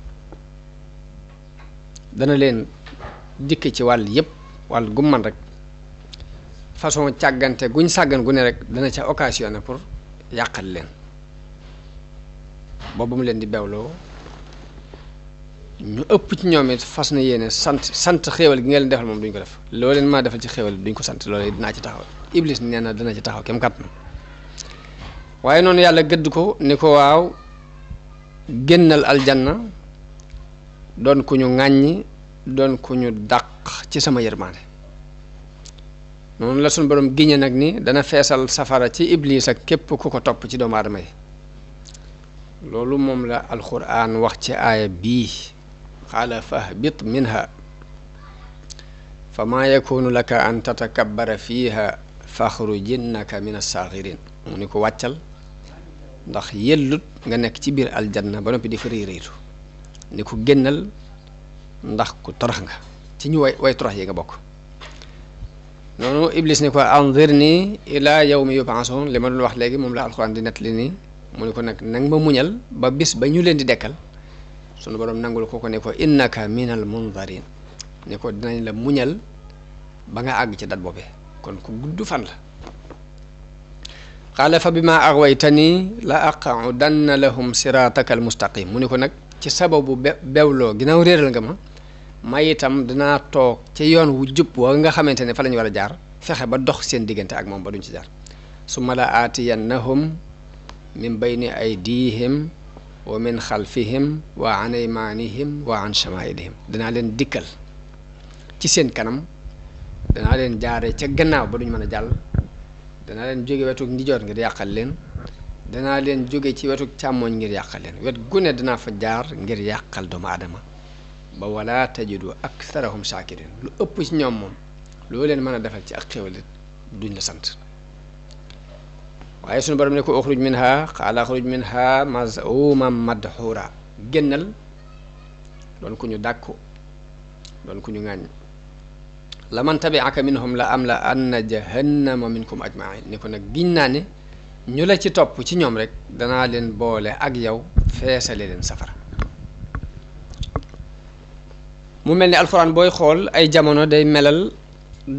dana leen dikk ci wàll yépp wàll gu man rek façon càggante guñ sàggan gu ne rek dana ca occasionné pour yàqal leen boobu mu leen di bewloo ñu ëpp ci ñoom it fas na yéene sant xéewal gi nga leen defal moom duñ ko def loo leen maa defal ci xéewal duñ ko sant loolu dinaa ci taxaw iblis nee na dana ci taxaw kem kàttan waaye noonu yàlla gëdd ko ni ko waaw génnal aljanna doon ku ñu ŋàññi doon ku ñu dàq ci sama yërmaande noonu la suñu borom giñe nag ni dana feesal safara ci iblis ak képp ku ko topp ci doomu aadama yi loolu moom la alquran wax ci aaya bii qaala fahbit minha fa maa yakunu laka an tatakabbara fiiha faxrujinnaka min as-saaxirin mu ni ko wàccal ndax yellut nga nekk ci biir aljanna ba noppi di fa réeréetu ni ko génnal ndax ku torox nga ci ñu way torox yi nga bokk noonu iblis ni ko anzirni ila yawmi yub'asun li ma doon wax léegi moom la alquran di nettali nii mu ni ko nag nang ma muñal ba bis ba ñu leen di dekkal sunu borom nangul ko ne ko innaka minal munzarin ne ko dinañ la muñal ba nga àgg ci dat boobee kon ku gudd fan la qaala fa bima aghwaytani la aqudanna lahum sirataka al mustaqim mu ni ko nag ci sababu bewloo ginnaaw réeral nga ma itam dinaa toog ci yoon wu jub wa nga xamante ne fa lañu war a jaar fexe ba dox seen diggante ak moom ba duñ ci jaar summa la aatiyannahum min bayni aydihim wa min xalfihim wa an aymanihim wa an shamailihim danaa leen dikkal ci seen kanam danaa leen jaare ca gannaaw ba duñ mën a jàll danaa leen jóge wetu ndijoor ngir yàqal leen danaa leen jóge ci wetu càmmooñ ngir yàqal leen wet gune danaa fa jaar ngir yàqal doomu aadama ba wala tajidu aktharahum shakirin lu ëpp ci ñoom moom loo leen mën a defal ci ak xéwal duñ la sant waaye suñu borom ne ko uxruj minha qaala uxruj minha maz'uman madhura génnal doon ku ñu dàkku doon ku ñu ŋàññ la man tabi'aka minhum la am la anna jahannama minkum ajma'in ni ko nag giñ naa ne ñu la ci topp ci ñoom rek danaa leen boole ak yow feesale leen safara mu mel ni alxuraan booy xool ay jamono day melal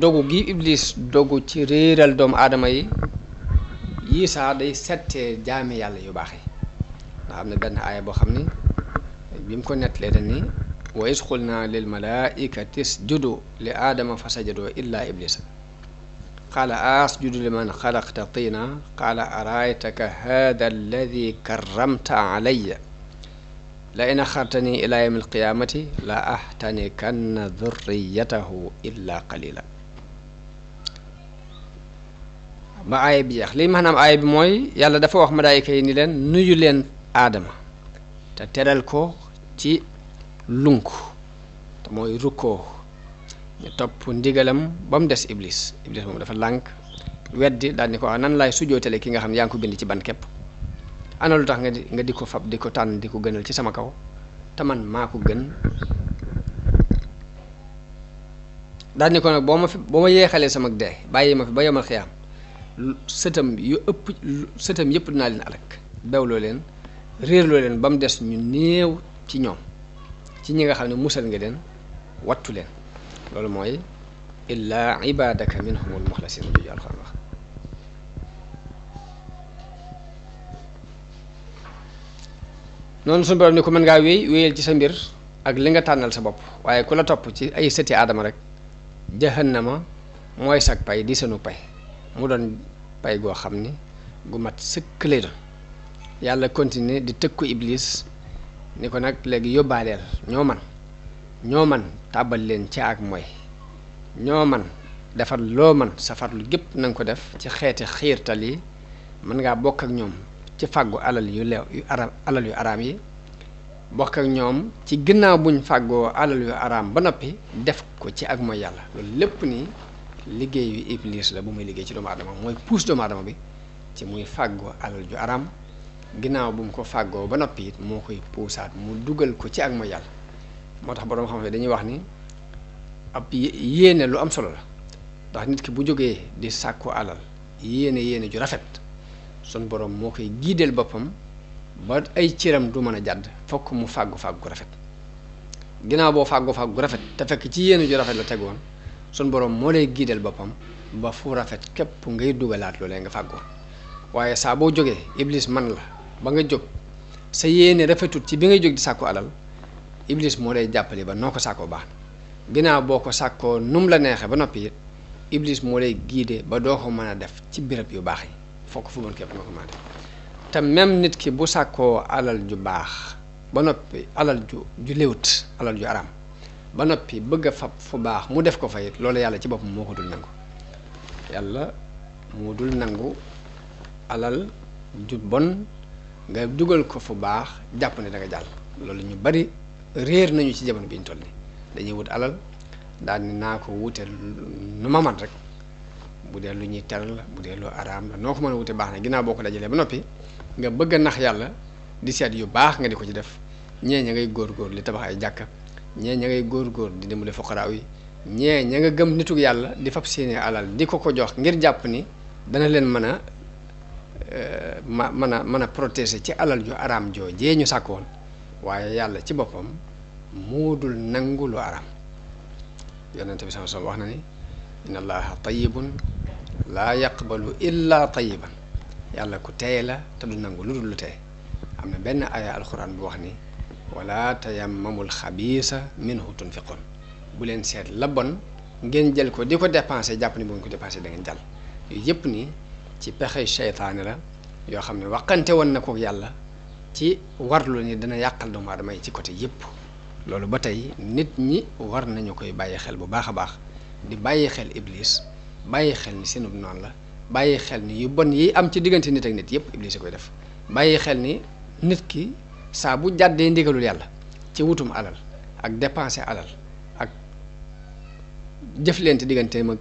dogu gi iblis dogu ci réeral doomu aadama yi yii saa day settee jaami yàlla yu baax yi ndax am na benn aaya boo xam ni bi mu ko nettalee dañ ni wa iz qulna lil malaikati isjudu li aadama fa sajadu illa iblisa qaala asjudu liman xalaqta tina qaala araaytaka hada alladi karramta alayya la in axartani ila yawmi alqiyamati la ahtanikanna dhurriyatahu illa qalila ba aaya bi jeex lii maanaam aaya bi mooy yàlla dafa wax malaayika yi ni leen nuyu leen aadama te teral ko ci lunk te mooy rukkoo ñu topp ndigalam ba mu des iblis moom dafa lànk weddi daal ni ko wax nan laay sujootale ki nga xam ne yaa ngi ko bind ci ban képp ana lu tax nga di ko fab di ko tànn di ko gënal ci sama kaw te man maa ko gën daal ni ko nag boo ma yeexalee sama dee bàyyi ma fi ba yomal xiyaam sëtam yëpp dinaa leen alak bewloo leen réerloo leen ba mu des ñu néew ci ñoom ci ñi nga xam ne musal nga leen wattu leen loolu mooy illaa ibadaka minhumul muxlasin juju alxuraan wax noonu suñu borom ni ko mën ngaa wéyal ci sa mbir ak li nga tànnal sa bopp waaye ku la topp ci ay sëti aadama rek jahannama mooy sag pay di senu pay mu doon pay goo xam ni gu mat sëkk lay doon yàlla continuer di tëkku iblis ni ko nag léegi yóbbaaleel ñoo man tàbbal leen ci ak mooy ñoo man defar loo man sa farlu gépp na nga ko def ci xeeti xiirtal yi mën ngaa bokk ak ñoom ci fàggu alal yu araam yi bokk ak ñoom ci ginnaaw buñ fàggoo alal yu araam ba noppi def ko ci ak mooy yàlla loolu lépp nii liggéeyu iblis la bu muy liggéey ci doomu aadama mooy puus doomu aadama bi ci muy fàggoo alal ju araam ginnaaw bu mu ko fàggoo ba noppi it moo koy puusaat mu dugal ko ci ak mooy yàlla moo tax boroom xam-xam dañuy wax ni ab yéene lu am solo la ndax nit ki bu jógee di sàkku alal yéene ju rafet sun borom moo koy giideel boppam ba ay cëram du mën a jàdd fokk mu fàggu gu rafet ginnaaw boo fàggu gu rafet te fekk ci yéene ju rafet la tegoon sun borom moo lay giideel boppam ba fu rafet képp ngay dugalaat loolee nga fàggoo waaye saa boo jógee iblis man la ba nga jóg sa yéene rafetut ci bi ngay jóg di sàkku alal iblis moo lay jàppale ba noo ko sàkkoo baax na ginnaaw boo ko sàkkoo num la neexee ba noppi it iblis moo lay giide ba doo ko mën a def ci béréb yu baax yi fokk fu bon képp nga ko mën a def te même nit ki bu sàkkoo alal ju baax ba noppi alal ju léwut alal ju araam ba noppi bëgg a fab fu baax mu def ko fa it loolu yàlla ci boppam moo ko dul nangu yàlla moo dul nangu alal ju bon nga dugal ko fu baax jàpp ne da nga jàll loolu ñu bari réer nañu ci jamono bi ñu toll ni dañuy wut alal daal ni naa ko wute nu ma man rek bu dee lu ñuy teral la bu dee lu araam la noo ko mën a wute baax na ginnaaw boo ko dajalee ba noppi nga bëgg a nax yàlla di seet yu baax nga di ko ci def ñee ña ngay góor li tabax ay jàkka ñee ña ngay góor di dimbali fuqaraa yi ñee ña nga gëm nitug yàlla di fab seeni alal di ko jox ngir jàpp ni dana leen mën a protéger ci alal ju araam joojee ñu sàkkoon waaye yàlla ci boppam moo dul nangu lu araam yonente bi sallallahu alayhi wasallam wax na ni inna allaha tayyibun laa yaqbalu illa tayyiban yàlla ku teey la te du nangu lu dul lu teey am na benn aya alxuraan bu wax ni wala tayammamul xabiisa minhu tunfiqun bu leen seet la bon ngeen jël ko di ko dépensé jàpp ni bu ngeen ko dépensé da ngeen jàll yooyu yëpp nii ci pexe seytaane la yoo xam ne waxante woon na ko yàlla ci warlu ni dana yàqal doomu aadama yi ci côté yëpp loolu ba tey nit ñi war nañu koy bàyyi xel bu baax a baax di bàyyi xel iblis bàyyi xel ni seenub noonu la bàyyi xel ni yu bon yi am ci diggante nit ak nit yëpp iblis a koy def bàyyi xel ni nit ki saa bu jàddee ndigalul yàlla ci wutum alal ak dépenser alal ak jëflante digganteem ak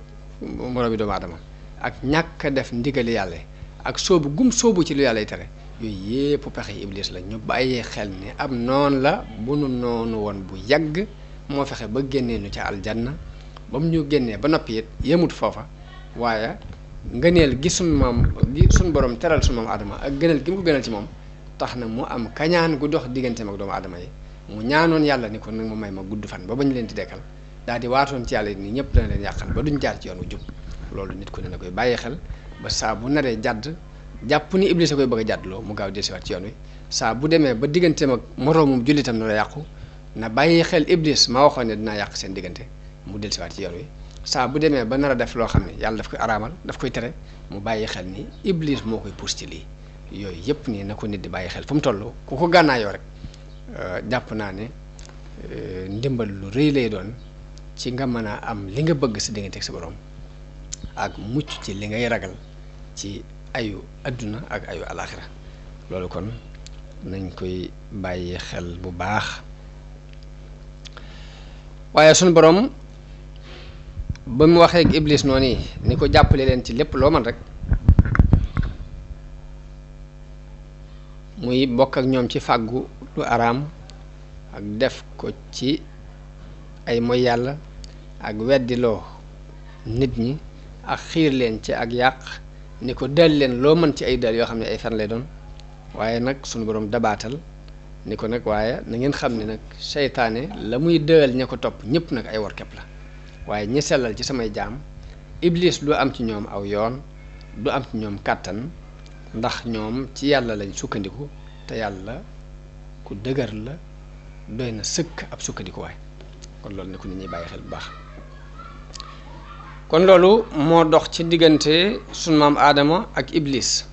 moroomi doomu aadama ak ñàkk a def ndigali yàlla ak soobu ci lu yàlla yi tere yooyu yëpp pexe iblis la ñu bàyyee xel ni am noon la bu nu noonu woon bu yàgg moo fexe ba génnee nu ca aljanna ba mu ñu génnee ba noppi it yemut foofa waaye ngëneel gi suñ borom teral suñ moom aadama ak gënal gi mu ko gënal ci moom tax na mu am kañaan gu dox digganteem ak doomu aadama yi mu ñaanoon yàlla ni ko nag ma may ma gudd fan ba bañ leen di dekkal daal di waatoon ci yàlla ni ñëpp dana leen yàqal ba duñ jaar ci yoon wu jub loolu nit ku ne na koy bàyyi xel ba saa bu naree jàdd jàpp ni iblis a koy bëgg a jàddloo mu gaaw desiwaat ci yoon wi saa bu demee ba digganteem ak moroomum jullitam na la yàqu na bàyyi xel iblis ma waxoon ne dinaa yàq seen diggante mu delsiwaat ci yoon wi saa bu demee ba nar a def loo xam ne yàlla daf koy araamal daf koy tere mu bàyyi xel ni iblis moo koy pousse ci lii yooyu yëpp nii na ko nit di bàyyi xel fu mu toll ku ko gànnaayoo rek jàpp naa ne ndimbal lu rëy lay doon ci nga mën a am li nga bëgg sa diggante ak sa borom ak mucc ci li ngay ragal ci ayu adduna ak ayu alaxira loolu kon nañ koy bàyyi xel bu baax waaye sunu borom ba mu waxee ak iblis noonu ni ko jàppale leen ci lépp loo man rek muy bokk ak ñoom ci fàggu lu araam ak def ko ci ay moy yàlla ak weddiloo nit ñi ak xiir leen ci ak yàq ni ko dal leen loo mën ci ay dal yoo xam ne ay fen lay doon waaye nag sunu boroom dabaatal ni ko nag waaye na ngeen xam ne nag seytaane la muy dëal ña ko topp ñëpp nag ay war kepp la waaye ñi sellal ci samay jaam iblis du am ci ñoom aw yoon du am ci ñoom kàttan ndax ñoom ci yàlla lañ sukkandiku te yàlla ku dëgër la doy na sëkk ab sukkandikuwaay kon loolu ne ko nit ñuy bàyyi xel bu baax kon loolu moo dox ci diggante sunu maam aadama ak iblis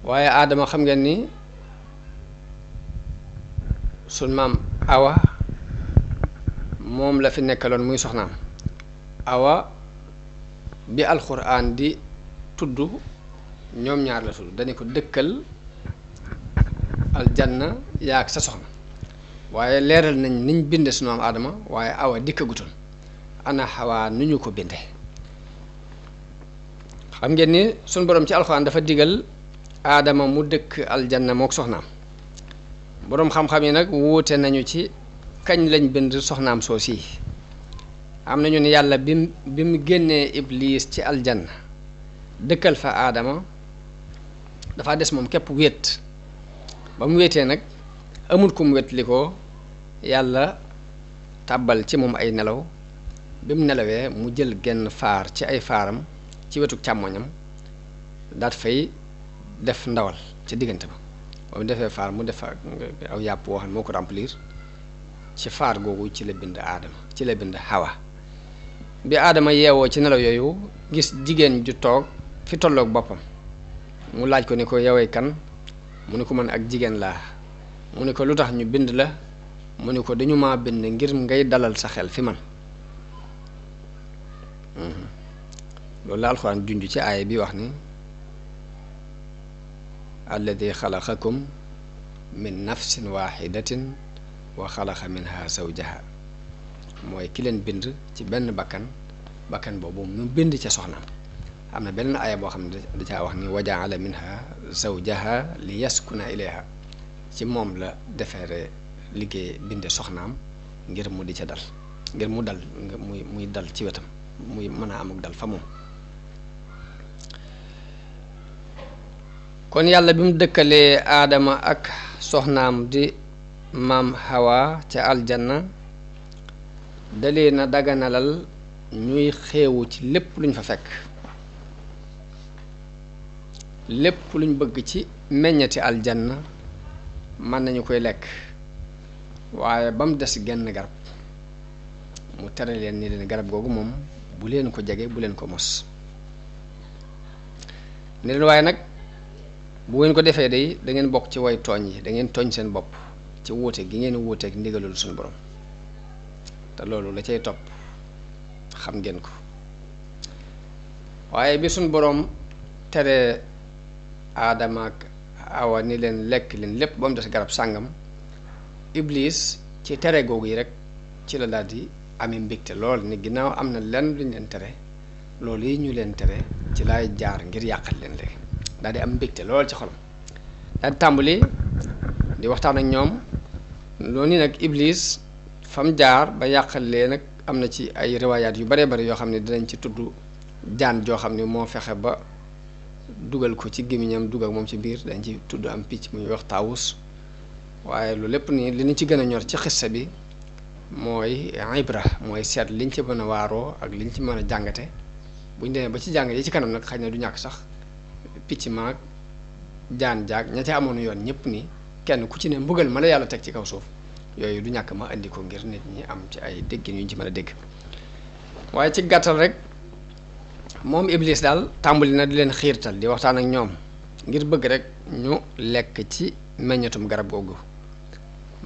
waaye aadama xam ngeen ni sunu maam awa moom la fi nekkaloon muy soxnaam awa bi alxuraan di tudd ñoom ñaar la tudd dañu ko dëkkal aljanna yaag sa soxna waaye leeral nañ niñ binde sunu maam aadama waaye awa dikkagutoon ana xawaa nu ñu ko binde xam ngeen ni sunu borom ci alxuraan dafa digal aadama mu dëkk aljanna mook soxnaam boroom xam-xam yi nag wuute nañu ci kañ lañ bind soxnaam soos yi am nañu ne yàlla bi mu génnee iblis ci aljanna dëkkal fa aadama dafa des moom képp wéet ba mu wéetee nag amul ku mu wét li ko yàlla tàbbal ci moom ay nelaw bi mu nelawee mu jël genn faar ci ay faaram ci wetu càmmoñam daat fay def ndawal ci diggante ba mu defee faar mu def aw yàpp woo xam ne moo ko remplir ci faar googu ci la bind aadama ci la bind xawa bi aadama yeewoo ci nelaw yooyu gis jigéen ju toog fi tolloog boppam mu laaj ko ni ko yowee kan mu ni ko man ak jigéen laa mu ni ko lu tax ñu bind la mu ni ko dañu maa bind ngir ngay dalal sa xel fi man loolu la alxuraan junj ci aaya bi wax ni alladi xalaqakum min nafsin waxidatin wa xalaqa minha zawjaha mooy ki leen bind ci benn bakkan boobu mu bind ca soxnaam am na benn aaya boo xam ne da caa wax ni wa jaala minha zawjaha li yaskuna ilayha ci moom la defeere liggéey binde soxnaam ngir mu di ca dal ngir mu dal muy dal ci wetam muy mën a amuk dal fa moom kon yàlla bi mu dëkkalee aadama ak soxnaam di maam Hawa ca aljanna dalee na daganalal ñuy xeewu ci lépp luñ fa fekk lépp luñ bëgg ci meññati aljanna mën nañu koy lekk waaye ba mu des genn garab mu tere leen ni leen garab googu moom bu leen ko jege bu leen ko mos ne leen waaye nag bu ngeen ko defee day da ngeen bokk ci way tooñ yi da ngeen tooñ seen bopp ci wuute gi ngeen wuuteeg ndigalul suñu borom te loolu la cay topp xam ngeen ko waaye bi suñu borom tere aadama ak awa ni leen lekk leen lépp ba mu des garab sàngam iblis ci tere googu yi rek ci la daal di amee mbégte lool ni ginnaaw am na lenn lu ñu leen tere loolu yi ñu leen tere ci laay jaar ngir yàqal leen léegi daal di am mbégte lool ci xolam daal di tàmbali di waxtaan ak ñoom loolu ni nag iblis fam jaar ba yàqal leen nag am na ci ay riwaayaat yu baree bari yoo xam ne dinañ ci tudd jaan joo xam ne moo fexe ba dugal ko ci gémmiñam dugg ak moom ci biir dañ ci tudd am picc muy wax taawus waaye lu lépp nii li ñu ci gën a ñor ci xissa bi mooy ibra mooy seet liñ ci mën a waaroo ak liñ ci mën a jàngate buñ demee ba ci jàng yi ci kanam nag xëy na du ñàkk sax picc maag jaan jaag ña ca amoon yoon ñëpp ni kenn ku ci ne mbugal ma la yàlla teg ci kaw suuf yooyu du ñàkk ma indi ko ngir nit ñi am ci ay déggin yu ñu ci mën a dégg waaye ci gàttal rek moom iblis daal tàmbali na di leen xiirtal di waxtaan ak ñoom ngir bëgg rek ñu lekk ci meññatum garab googu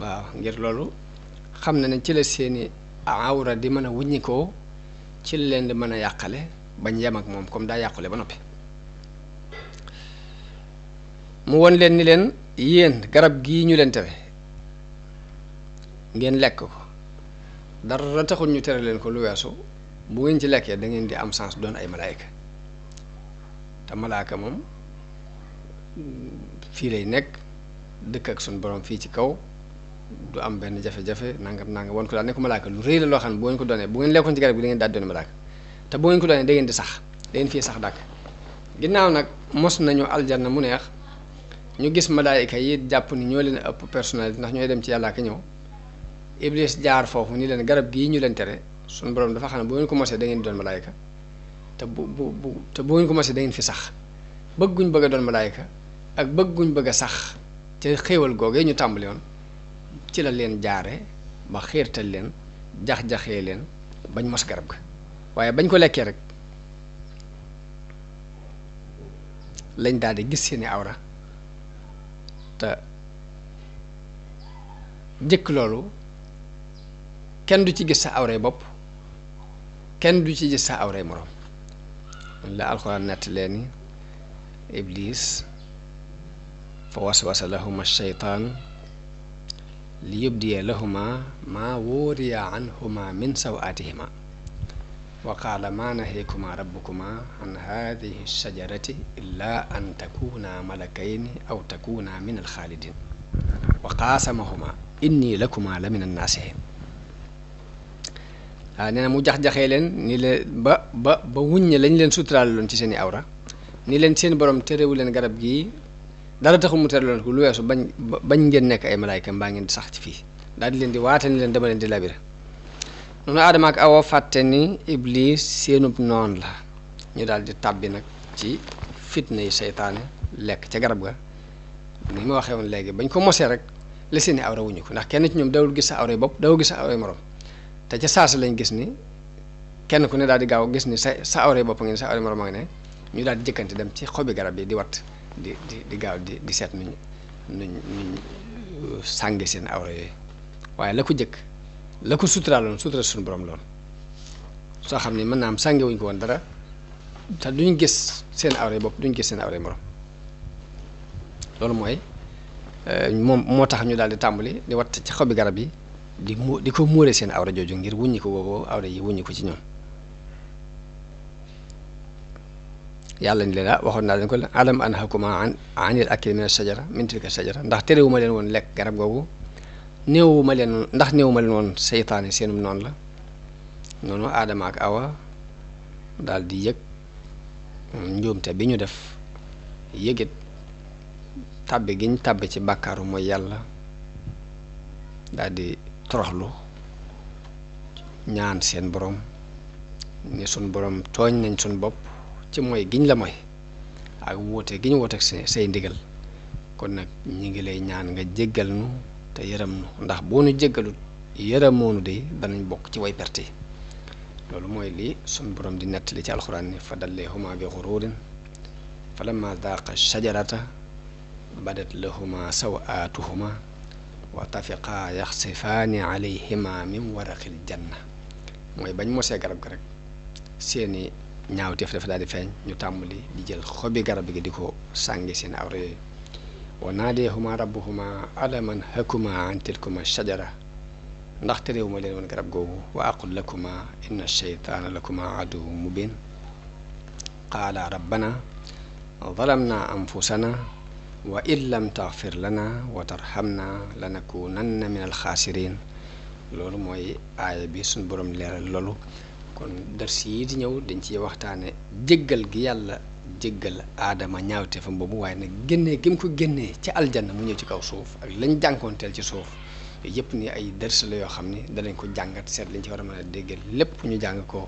waaw ngir loolu xam na ne ci la seeni awra di mën a wuññikoo ci la leen di mën a yàqale bañ yem ak moom comme daa yàqule ba noppi mu won leen ni leen yéen garab gii ñu leen tere ngeen lekk ko dara taxul ñu tere leen ko lu weesu bu ngeen ci lekkee da ngeen di am chance doon ay malaayka te malaaka moom fii lay nekk dëkk ak suñu borom fii ci kaw du am benn jafe-jafe nangam won ko daal ne ko malaaka lu rëy la loo xam ne bu ngeen ko doonee bu ngeen lekkoon ci garab gi da ngeen daal doon malaaka te bu ngeen ko doonee da ngeen di sax da ngeen fii sax dàkk. ginnaaw nag mos nañu aljanna mu neex ñu gis malaayika yi jàpp ni ñoo leen ëpp personnalité ndax ñooy dem ci yàlla ak ñëw Iblis jaar foofu ni leen garab gii ñu leen tere suñu borom dafa xam ne bu ngeen ko mosee da ngeen di doon malaayika te bu ngeen ko mosee da ngeen fi sax bëgguñ bëgg a doon malaayika ak bëgguñ bëgg a sax ca xéewal googee ñu tàmbali woon ci la leen jaare ba xiirtal leen jax-jaxee leen bañ mos garab ga waaye bañ ko lekkee rek lañ daal di gis seeni awra te njëkk loolu kenn du ci gis sa awray bopp kenn du ci gis sa awray moroom la alxuraan nett leeni iblis fa waswasa lahuma shaytaan li yubdiya lahuma maa wóoriya anhuma min sawaatihima wa qaala maa naheekuma rabbukuma an haadihi shajarati illa an takuna malakayni aw takuna min alxaalidin wa qaasamahuma inni lakuma la min annaasihin waaw nee na mu jax-jaxee leen ni leen ba wuññe lañ leen suturaale loon ci seeni awra ni leen seen borom terewu leen garab gii dara taxul mu tere loon ko lu weesu bañ ngeen nekk ay malaayka mbaa ngeen di sax ci fii daal di leen di waate ni leen dama leen di labire noonu Aadama ak Awa fàtte ni Iblis seenub noon la ñu daal di tàbbi nag ci fitna yi seytaane lekk ca garab ga ni ma waxee woon léegi bañ ko mosee rek la seeni awra wuñu ko ndax kenn ci ñoom dawul gis sa awray bopp dawul gis sa awray morom te ca saasa lañ gis ni kenn ku ne daal di gaaw gis ni sa awray bopp ngeen sa awray morom a ngi ne ñu daal di jëkkante dem ci xobi garab yi di wat di gaaw di seet nuñ sànge seen awra yooyu waaye la ko jëkk la ko suturaaloon sutura suñu borom loon soo xam ne mën naa am sànge wuñ ko woon dara te duñ gis seen awra bopp duñ gis seen awra morom loolu mooy moom moo tax ñu daal di tàmbali di wat ci xobi garab yi di ko muure seen awra jooju ngir wuññi ko boobu awra yi wuññi ko ci ñoom yàlla ni leen waxoon naa leen ko alam anhakuma anil akli min ashajara min tilka shajara ndax terewuma leen woon lekk garab googu néewuma leen woon seytaane seenum noonu la noonu Aadama ak Awa daal di yëg njuumte bi ñu def yëgit tàbbi giñ tàbbi ci bàkkaaru mooy yàlla daal di toroxlu ñaan seen borom ni sun borom tooñ nañ sun bopp ci mooy giñ la mooy ak wóote giñ wóote ak say ndigal kon nag ñi ngi lay ñaan nga jéggal nu te yërëm nu ndax boo nu jéggalut yërëmoonu de danañ bokk ci way perte yi loolu mooy lii sun borom di nettali ci alxuraan ni fa dalleehuma bi xuruurin fa lamma daaqa shajarata badat lahuma sawaatuhuma wa tafiqaa yaxsifaani alayhima min waraqil janna mooy bañ mosee garab ga rek seeni ñaawteef dafa daal di feeñ ñu tàmbali di jël xobi garab gi di ko sàngi seen awra yooyu wa naadeehuma rabbuhuma alaman hakuma an tilkuma shajara ndaxte réew ma leen woon garab googu wa aqul lakuma inna sheytaana lakuma aduw mubin qaala rabbana zalamna anfusana wa in lam taxfir lana wa tarhamna lanakunanna min alxaasirin loolu mooy aaya bi suñ borom leeral loolu kon dars yi di ñëw dañ ci waxtaane jéggal gi yàlla jéggal aadama ñaawte fam boobu waaye nag génnee gi mu ko génnee ci aljanna mu ñëw ci kaw suuf ak lañ jànkoonteel ci suuf yooyu yëpp ni ay dars la yoo xam ni danañ ko jàngat seet lañ ci war a mën a déggal lépp ñu jàng ko